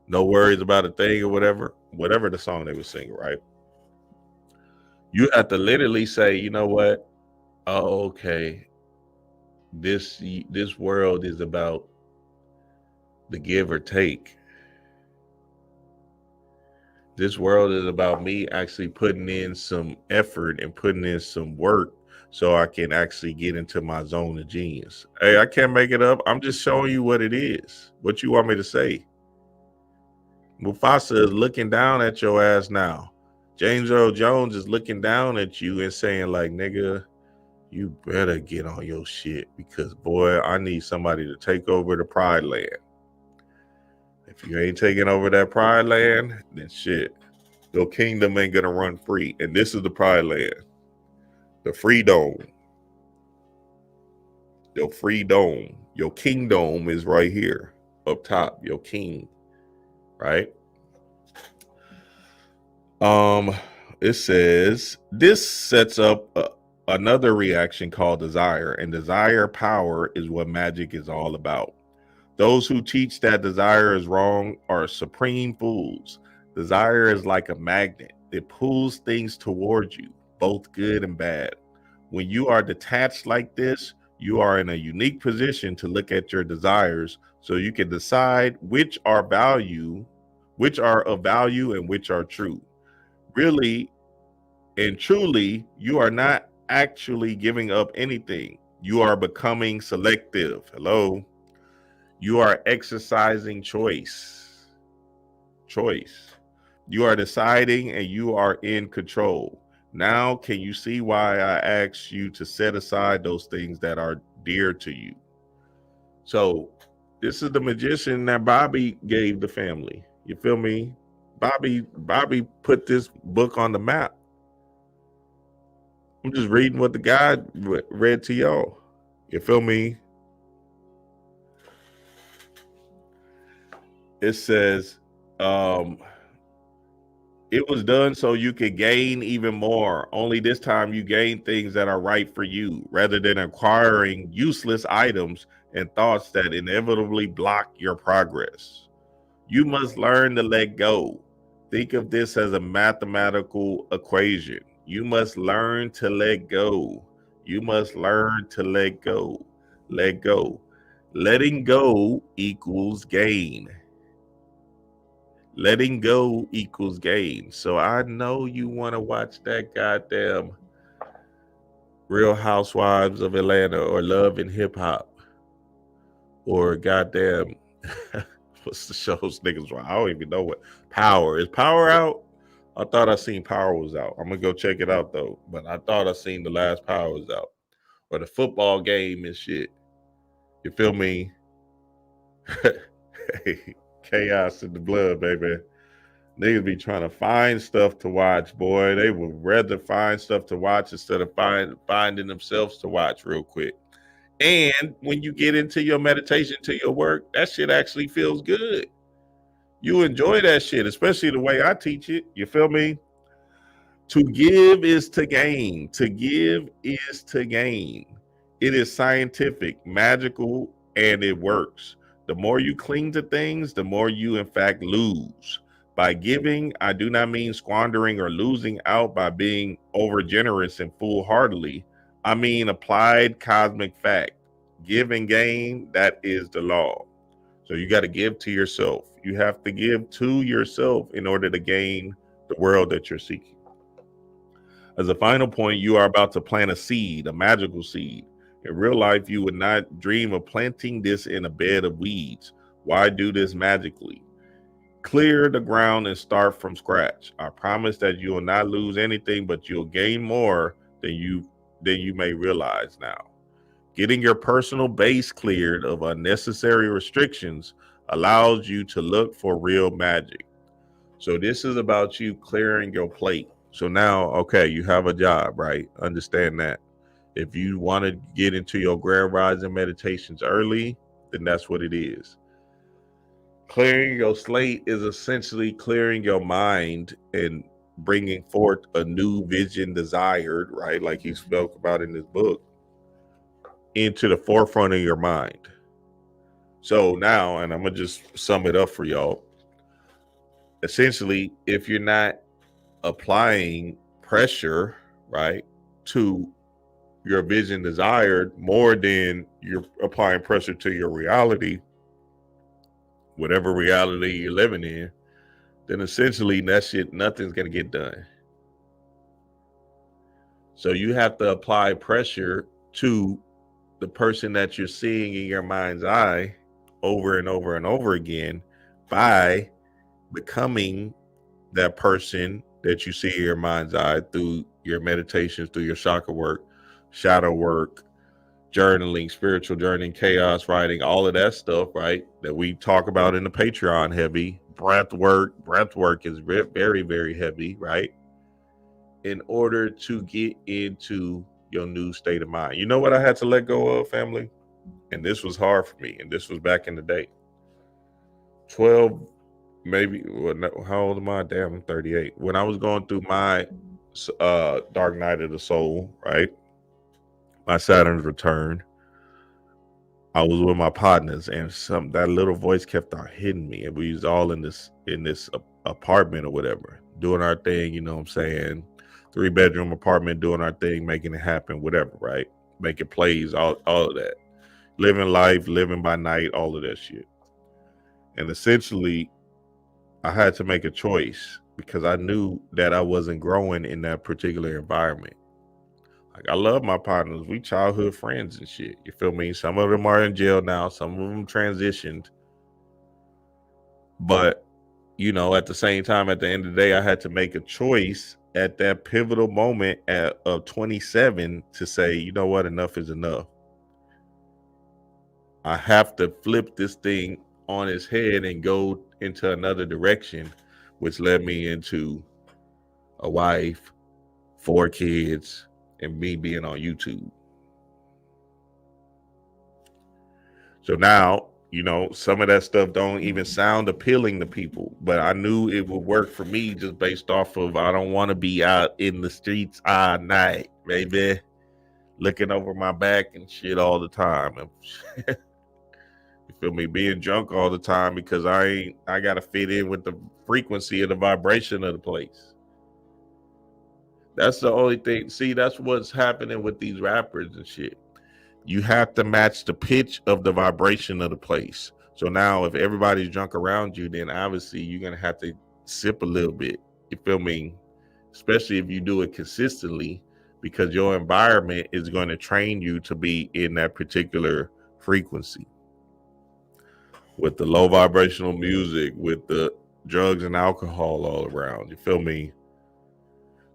No worries about a thing or whatever the song they were singing, right? You have to literally say, you know what? Oh, okay. This world is about the give or take. This world is about me actually putting in some effort and putting in some work so I can actually get into my zone of genius. Hey, I can't make it up. I'm just showing you what it is. What you want me to say? Mufasa is looking down at your ass now. James Earl Jones is looking down at you and saying, like, nigga, you better get on your shit because, boy, I need somebody to take over the Pride Land. If you ain't taking over that Pride Land, then shit, your kingdom ain't gonna run free. And this is the Pride Land, the freedom. Your freedom, your kingdom is right here up top. Your king, right? It says this sets up another reaction called desire, and desire power is what magic is all about. Those who teach that desire is wrong are supreme fools. Desire is like a magnet. It pulls things towards you, both good and bad. When you are detached like this, you are in a unique position to look at your desires so you can decide which are of value and which are true. Really and truly, you are not actually giving up anything. You are becoming selective. Hello. You are exercising choice. You are deciding and you are in control. Now, can you see why I asked you to set aside those things that are dear to you? So this is the magician that Bobby gave the family. You feel me? Bobby put this book on the map. I'm just reading what the guy read to y'all. You feel me? It says, um, it was done so you could gain even more. Only this time you gain things that are right for you rather than acquiring useless items and thoughts that inevitably block your progress. You must learn to let go. Think of this as a mathematical equation. You must learn to let go. You must learn to let go. Let go. Letting go equals gain. Letting go equals gain. So I know you want to watch that goddamn Real Housewives of Atlanta or Love and Hip Hop or goddamn what's the shows niggas? I don't even know what Power is. Power out? I thought I seen Power was out. I'm gonna go check it out though. But I thought I seen the last Power was out or the football game and shit. You feel me? Hey, chaos in the blood, baby. Niggas be trying to find stuff to watch, boy. They would rather find stuff to watch instead of finding themselves to watch real quick. And when you get into your meditation, to your work, that shit actually feels good. You enjoy that shit, especially the way I teach it. You feel me? To give is to gain. To give is to gain. It is scientific, magical, and it works. The more you cling to things, the more you, in fact, lose. By giving, I do not mean squandering or losing out by being over generous and foolhardily. I mean applied cosmic fact. Give and gain, that is the law. So you got to give to yourself. You have to give to yourself in order to gain the world that you're seeking. As a final point, you are about to plant a seed, a magical seed. In real life, you would not dream of planting this in a bed of weeds. Why do this magically? Clear the ground and start from scratch. I promise that you will not lose anything, but you'll gain more than you may realize now. Getting your personal base cleared of unnecessary restrictions allows you to look for real magic. So this is about you clearing your plate. So now, okay, you have a job, right? Understand that. If you want to get into your grand rising meditations early, then that's what it is. Clearing your slate is essentially clearing your mind and bringing forth a new vision desired, right? Like he spoke about in his book, into the forefront of your mind. So now, and I'm going to just sum it up for y'all. Essentially, if you're not applying pressure, right, to your vision desired more than you're applying pressure to your reality, whatever reality you're living in, then essentially that shit, nothing's going to get done. So you have to apply pressure to the person that you're seeing in your mind's eye over and over and over again by becoming that person that you see in your mind's eye through your meditations, through your chakra work, shadow work, journaling, spiritual journeying, chaos writing, all of that stuff, right? That we talk about in the Patreon heavy. Breath work is very, very heavy, right? In order to get into your new state of mind. You know what I had to let go of, family? And this was hard for me. And this was back in the day. 12, maybe, well, no, how old am I? Damn, I'm 38. When I was going through my dark night of the soul, right? My Saturn's return. I was with my partners, and that little voice kept on hitting me, and we was all in this apartment or whatever, doing our thing. You know what I'm saying? 3-bedroom apartment, doing our thing, making it happen, whatever, right? Making plays, all of that, living life, living by night, all of that shit. And essentially, I had to make a choice because I knew that I wasn't growing in that particular environment. Like, I love my partners. We childhood friends and shit. You feel me? Some of them are in jail now. Some of them transitioned. But, you know, at the same time, at the end of the day, I had to make a choice at that pivotal moment of 27 to say, you know what? Enough is enough. I have to flip this thing on its head and go into another direction, which led me into a wife, 4 kids, and me being on YouTube. So now You know, some of that stuff don't even sound appealing to people, but I knew it would work for me just based off of I don't want to be out in the streets all night, baby, looking over my back and shit all the time. And you feel me? Being drunk all the time because I gotta fit in with the frequency of the vibration of the place. That's the only thing. See, that's what's happening with these rappers and shit. You have to match the pitch of the vibration of the place. So now if everybody's drunk around you, then obviously you're gonna have to sip a little bit. You feel me? Especially if you do it consistently, because your environment is going to train you to be in that particular frequency. With the low vibrational music, with the drugs and alcohol all around. You feel me?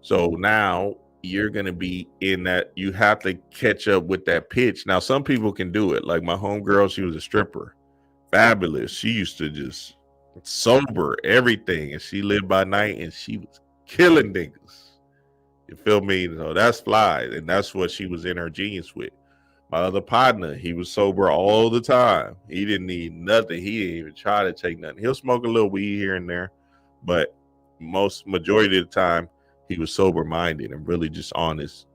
So now you're going to be in that, you have to catch up with that pitch. Now, some people can do it. Like my homegirl, she was a stripper. Fabulous. She used to just sober everything, and she lived by night, and she was killing niggas. You feel me? So that's fly, and that's what she was in her genius with. My other partner, he was sober all the time. He didn't need nothing. He didn't even try to take nothing. He'll smoke a little weed here and there, but majority of the time, he was sober minded and really just on his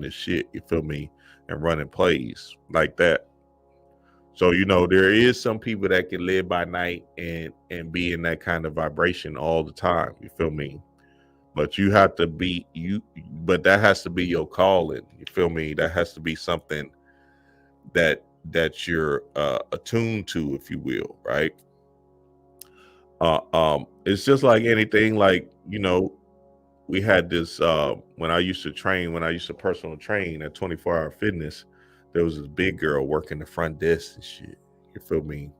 shit. You feel me? And running plays like that. So, you know, there is some people that can live by night and be in that kind of vibration all the time. You feel me? But you have to be but that has to be your calling. You feel me? That has to be something that you're attuned to, if you will, right? It's just like anything, like, you know, we had this when I used to personal train at 24-hour fitness, there was this big girl working the front desk and shit. You feel me?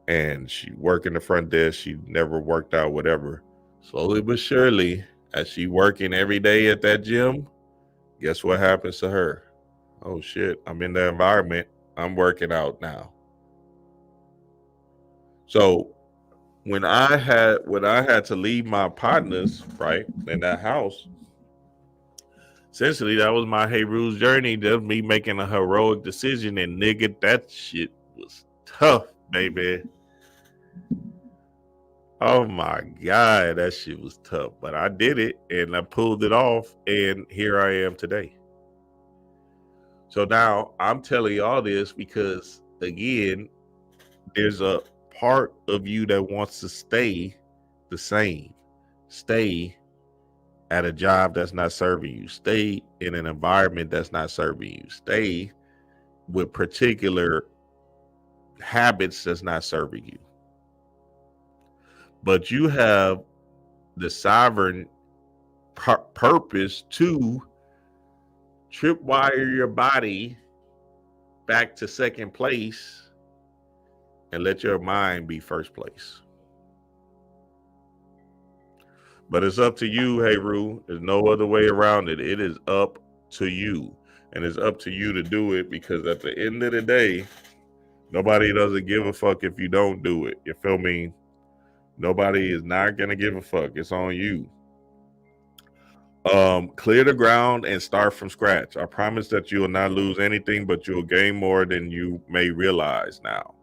And she working the front desk, she never worked out, whatever. Slowly but surely, as she working every day at that gym, guess what happens to her? Oh shit, I'm in the environment. I'm working out now. So when I had to leave my partners, right, in that house, essentially that was my Hey Rules journey. Just me making a heroic decision, and nigga, that shit was tough, baby. Oh my God, that shit was tough. But I did it and I pulled it off, and here I am today. So now I'm telling you all this because, again, there's a part of you that wants to stay the same. Stay at a job that's not serving you. Stay in an environment that's not serving you. Stay with particular habits that's not serving you. But you have the sovereign purpose to tripwire your body back to second place and let your mind be first place. But it's up to you, Hey Rue. There's no other way around it. It is up to you. And it's up to you to do it, because at the end of the day, nobody doesn't give a fuck if you don't do it. You feel me? Nobody is not going to give a fuck. It's on you. Clear the ground and start from scratch. I promise that you will not lose anything, but you'll gain more than you may realize now.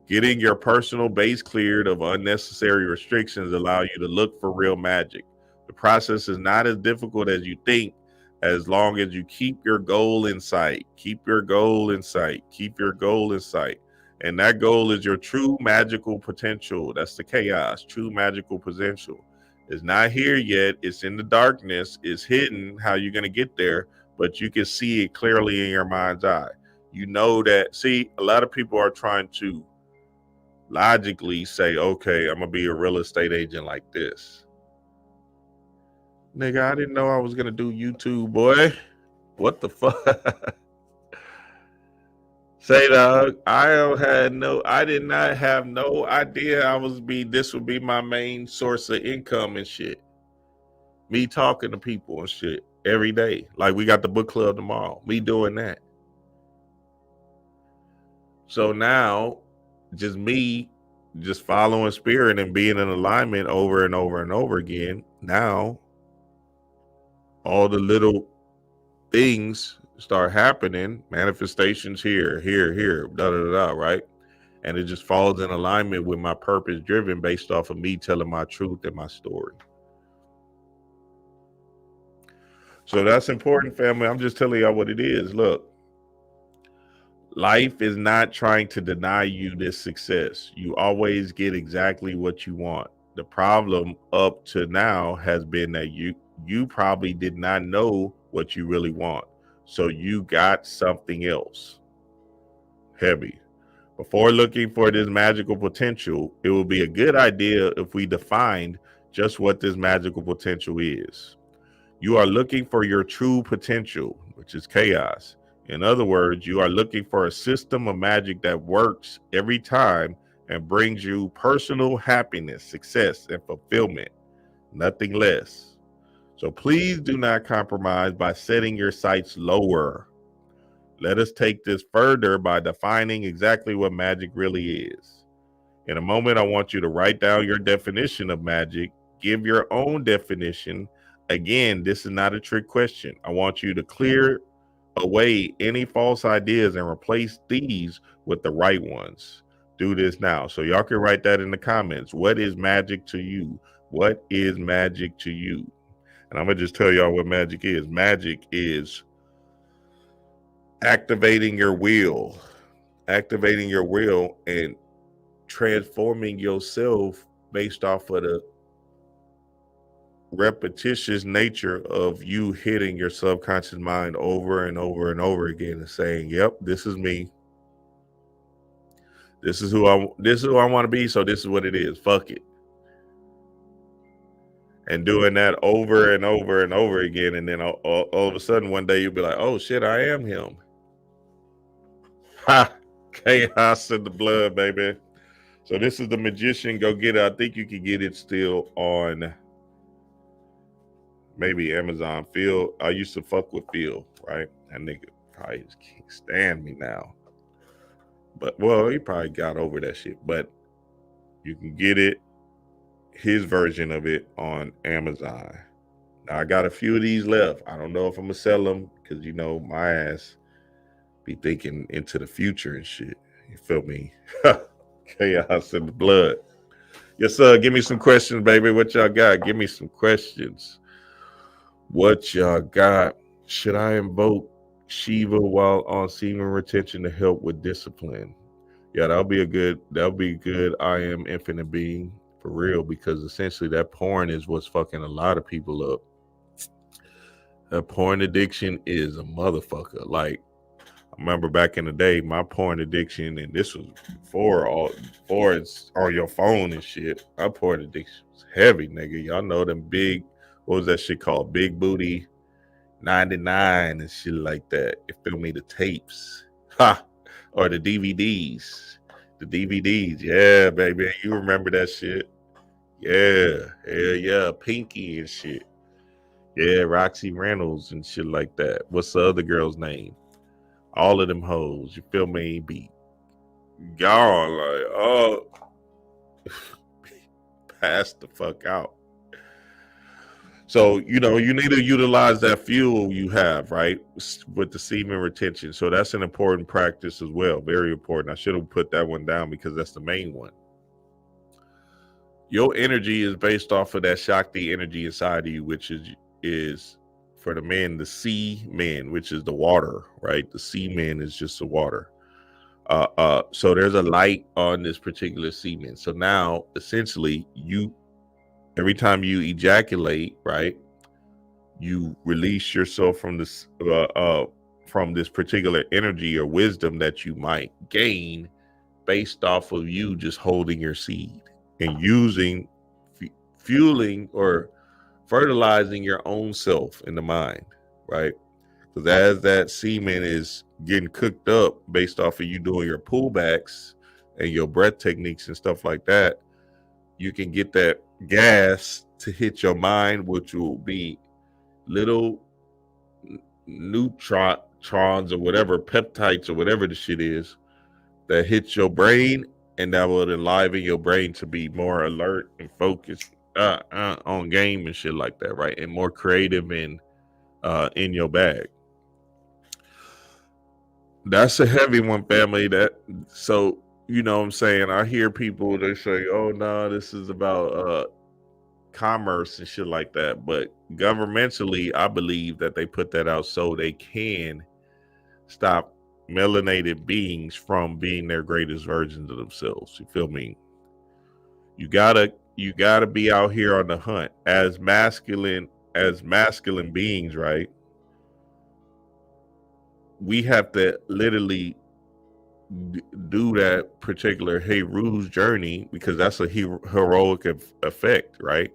Getting your personal base cleared of unnecessary restrictions allow you to look for real magic. The process is not as difficult as you think, as long as you keep your goal in sight. Keep your goal in sight. Keep your goal in sight. And that goal is your true magical potential. That's the chaos. True magical potential. It's not here yet. It's in the darkness. It's hidden. How you're going to get there, but you can see it clearly in your mind's eye. You know that. See, a lot of people are trying to logically say, okay, I'm gonna be a real estate agent like this. Nigga, I didn't know I was gonna do YouTube, boy. What the fuck? Say, dog, I did not have no idea this would be my main source of income and shit. Me talking to people and shit every day. Like, we got the book club tomorrow. Me doing that. So now, just following spirit and being in alignment over and over and over again. Now, all the little things start happening, manifestations here, da, da, da, right? and it just falls in alignment with my purpose driven based off of me telling my truth and my story. So that's important, family. I'm just telling y'all what it is. Look, life is not trying to deny you this success. You always get exactly what you want. The problem up to now has been that you probably did not know what you really want. So you got something else. Heavy. Before looking for this magical potential, it would be a good idea if we defined just what this magical potential is. You are looking for your true potential, which is chaos. In other words, you are looking for a system of magic that works every time and brings you personal happiness, success, and fulfillment, nothing less. So please do not compromise by setting your sights lower. Let us take this further by defining exactly what magic really is. In a moment, I want you to write down your definition of magic, give your own definition. Again, this is not a trick question. I want you to clear away any false ideas and replace these with the right ones. Do this now. So y'all can write that in the comments. What is magic to you? What is magic to you? And I'm going to just tell y'all what magic is. Magic is activating your will and transforming yourself based off of the repetitious nature of you hitting your subconscious mind over and over and over again and saying, yep, this is me. This is who I want to be. So this is what it is. Fuck it. And doing that over and over and over again. And then all of a sudden one day you'll be like, oh shit, I am him. Ha! Chaos in the blood, baby. So this is The Magician. Go get it. I think you can get it still on maybe Amazon. Phil, I used to fuck with Phil, right? That nigga probably just can't stand me now. But, well, he probably got over that shit. But you can get it, his version of it, on Amazon. Now, I got a few of these left. I don't know if I'm going to sell them because, you know, my ass be thinking into the future and shit. You feel me? Chaos in the blood. Yes, sir. Give me some questions, baby. What y'all got? Give me some questions. What y'all got? Should I invoke Shiva while on semen retention to help with discipline? Yeah, that'll be good. I am infinite being for real, because essentially that porn is what's fucking a lot of people up. That porn addiction is a motherfucker. Like, I remember back in the day, my porn addiction, and this was before it's on your phone and shit. My porn addiction was heavy, nigga. Y'all know them big, what was that shit called? Big Booty 99 and shit like that. You feel me? The tapes. Ha! Or the DVDs. The DVDs. Yeah, baby. You remember that shit. Yeah. Pinky and shit. Yeah, Roxy Reynolds and shit like that. What's the other girl's name? All of them hoes, you feel me? Be gone, like, oh, pass the fuck out. So, you know, you need to utilize that fuel you have, right, with the semen retention. So that's an important practice as well. Very important. I should have put that one down because that's the main one. Your energy is based off of that Shakti energy inside of you, which is for the men, the sea man, which is the water, right? The sea man is just the water. So there's a light on this particular semen. So now essentially every time you ejaculate, right, you release yourself from this particular energy or wisdom that you might gain based off of you just holding your seed and using fueling or fertilizing your own self in the mind, right? Because as that semen is getting cooked up based off of you doing your pullbacks and your breath techniques and stuff like that, you can get that gas to hit your mind, which will be little neutrons or whatever, peptides or whatever the shit is, that hits your brain, and that will enliven your brain to be more alert and focused on game and shit like that, right? And more creative and in your bag. That's a heavy one, family. So you know what I'm saying? I hear people, they say, oh, no, this is about commerce and shit like that. But governmentally, I believe that they put that out so they can stop melanated beings from being their greatest versions of themselves. You feel me? You gotta be out here on the hunt as masculine beings, right? We have to literally do that particular Heru's journey because that's a heroic effect, right?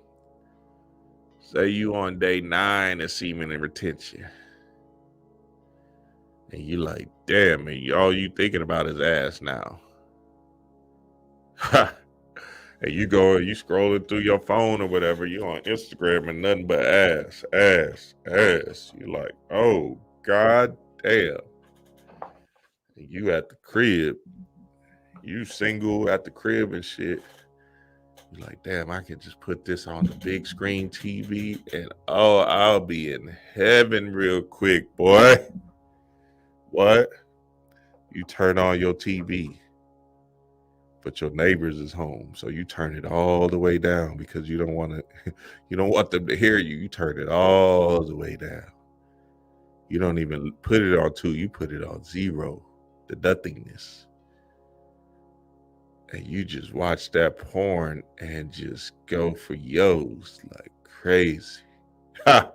Say you on day 9 of semen and retention, and you like, damn, and all you thinking about is ass now. And you scrolling through your phone or whatever, you on Instagram and nothing but ass, ass, ass. You like, oh god damn. You at the crib, you single at the crib and shit. You like, damn, I can just put this on the big screen TV and oh, I'll be in heaven real quick, boy. What? You turn on your TV, but your neighbors is home, so you turn it all the way down because you don't want to. You don't want them to hear you. You turn it all the way down. You don't even put it on 2. You put it on 0, the nothingness, and you just watch that porn and just go for yo's like crazy. Ha!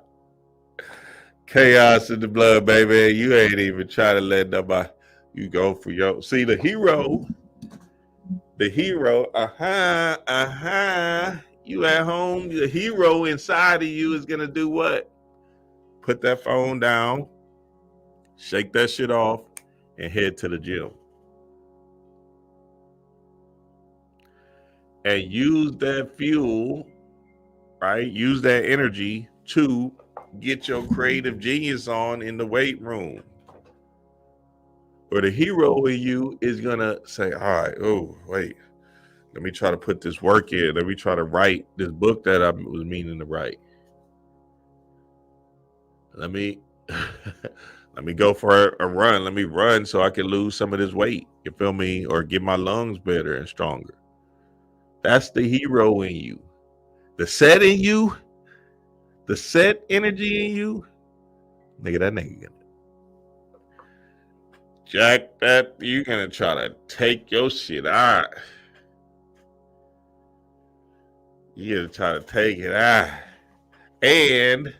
Chaos in the blood, baby. You ain't even trying to let nobody. You go for yo. See the hero. You at home, the hero inside of you is gonna do what? Put that phone down, shake that shit off, and head to the gym. And use that fuel, right? Use that energy to get your creative genius on in the weight room. Or the hero in you is gonna say, all right, oh, wait. Let me try to put this work in. Let me try to write this book that I was meaning to write. Let me go for a run. Let me run so I can lose some of this weight. You feel me? Or get my lungs better and stronger. That's the hero in you. The set in you, the set energy in you, nigga, that nigga gonna jack that. You gonna try to take your shit out. You gonna try to take it out. And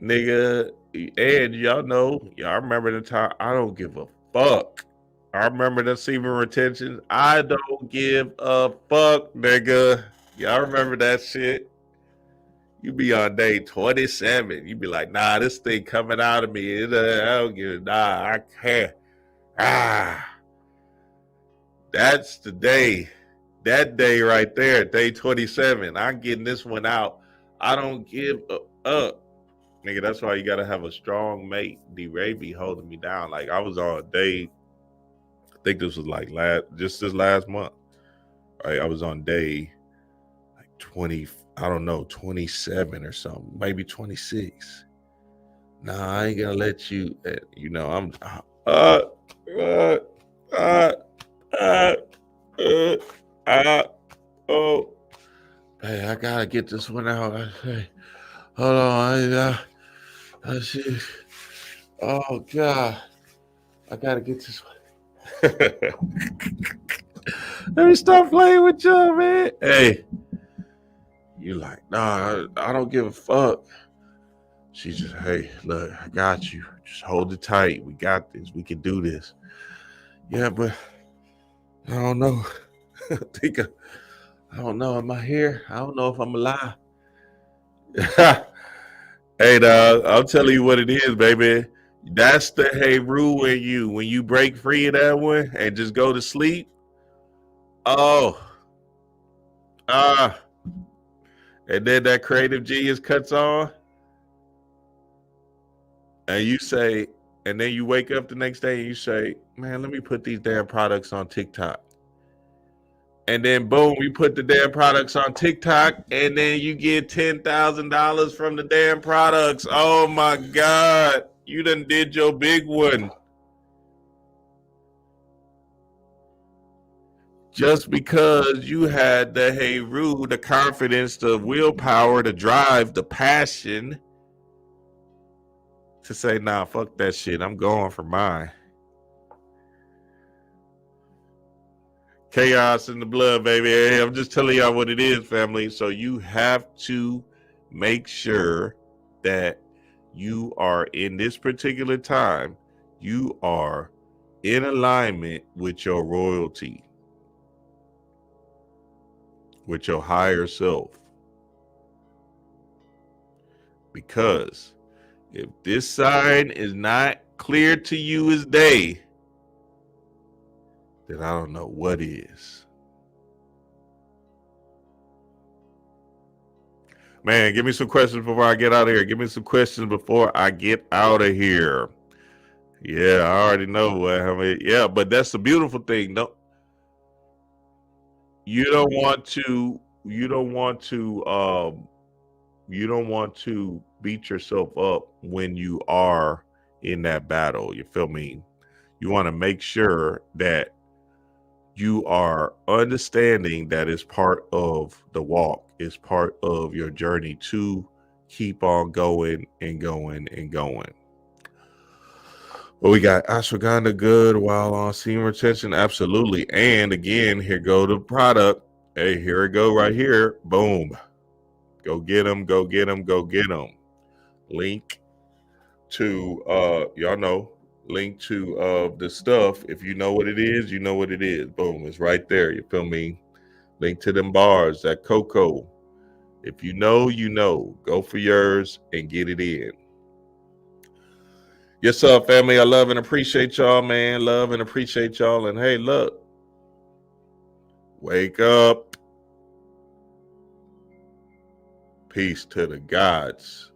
nigga, and y'all remember the time I don't give a fuck. I remember the semen retention. I don't give a fuck, nigga. Y'all remember that shit? You be on day 27. You be like, nah, this thing coming out of me. I don't give it. Nah, I can't. That's the day. That day right there, day 27. I'm getting this one out. I don't give a up. Nigga, that's why you gotta have a strong mate. D-Ray be holding me down. Like I was on day, I think this was like this last month. Right, I was on day like 20, I don't know, 27 or something, maybe 26. Nah, I ain't gonna let you. I'm. Oh, hey, I gotta get this one out. Hey, hold on, I see. Oh God, I gotta get this one. Let me stop playing with you, man. Hey, you like, nah, I don't give a fuck. She just, hey, look, I got you. Just hold it tight. We got this. We can do this. Yeah, but I don't know. I don't know. Am I here? I don't know if I'm alive. Hey, dog, I'll tell you what it is, baby. That's the hey rule in you. When you break free of that one and just go to sleep. Oh, and then that creative genius cuts on, and you say, and then you wake up the next day and you say, man, let me put these damn products on TikTok. And then boom, you put the damn products on TikTok, and then you get $10,000 from the damn products. Oh my God, you done did your big one. Just because you had the Heru, the confidence, the willpower, the drive, the passion to say, nah, fuck that shit. I'm going for mine. Chaos in the blood, baby. Hey, I'm just telling y'all what it is, family. So you have to make sure that you are in this particular time, you are in alignment with your royalty, with your higher self. Because if this sign is not clear to you as day, then I don't know what is. Man, give me some questions before I get out of here. Give me some questions before I get out of here. Yeah, I already know what I mean. Yeah, but that's the beautiful thing. No, you don't want to. You don't want to. You don't want to beat yourself up when you are in that battle. You feel me? You want to make sure that you are understanding that it's part of the walk, it's part of your journey to keep on going and going and going. Well, we got ashwagandha good while on semen retention. Absolutely. And again, here go the product. Hey, here it go right here. Boom. Go get them, go get them, go get them. Link to y'all know, link to the stuff. If you know what it is, you know what it is. Boom, it's right there. You feel me? Link to them bars, that cocoa. If you know, you know. Go for yours and get it in. Yes, sir, family. I love and appreciate y'all, man. Love and appreciate y'all. And hey, look, wake up. Peace to the gods.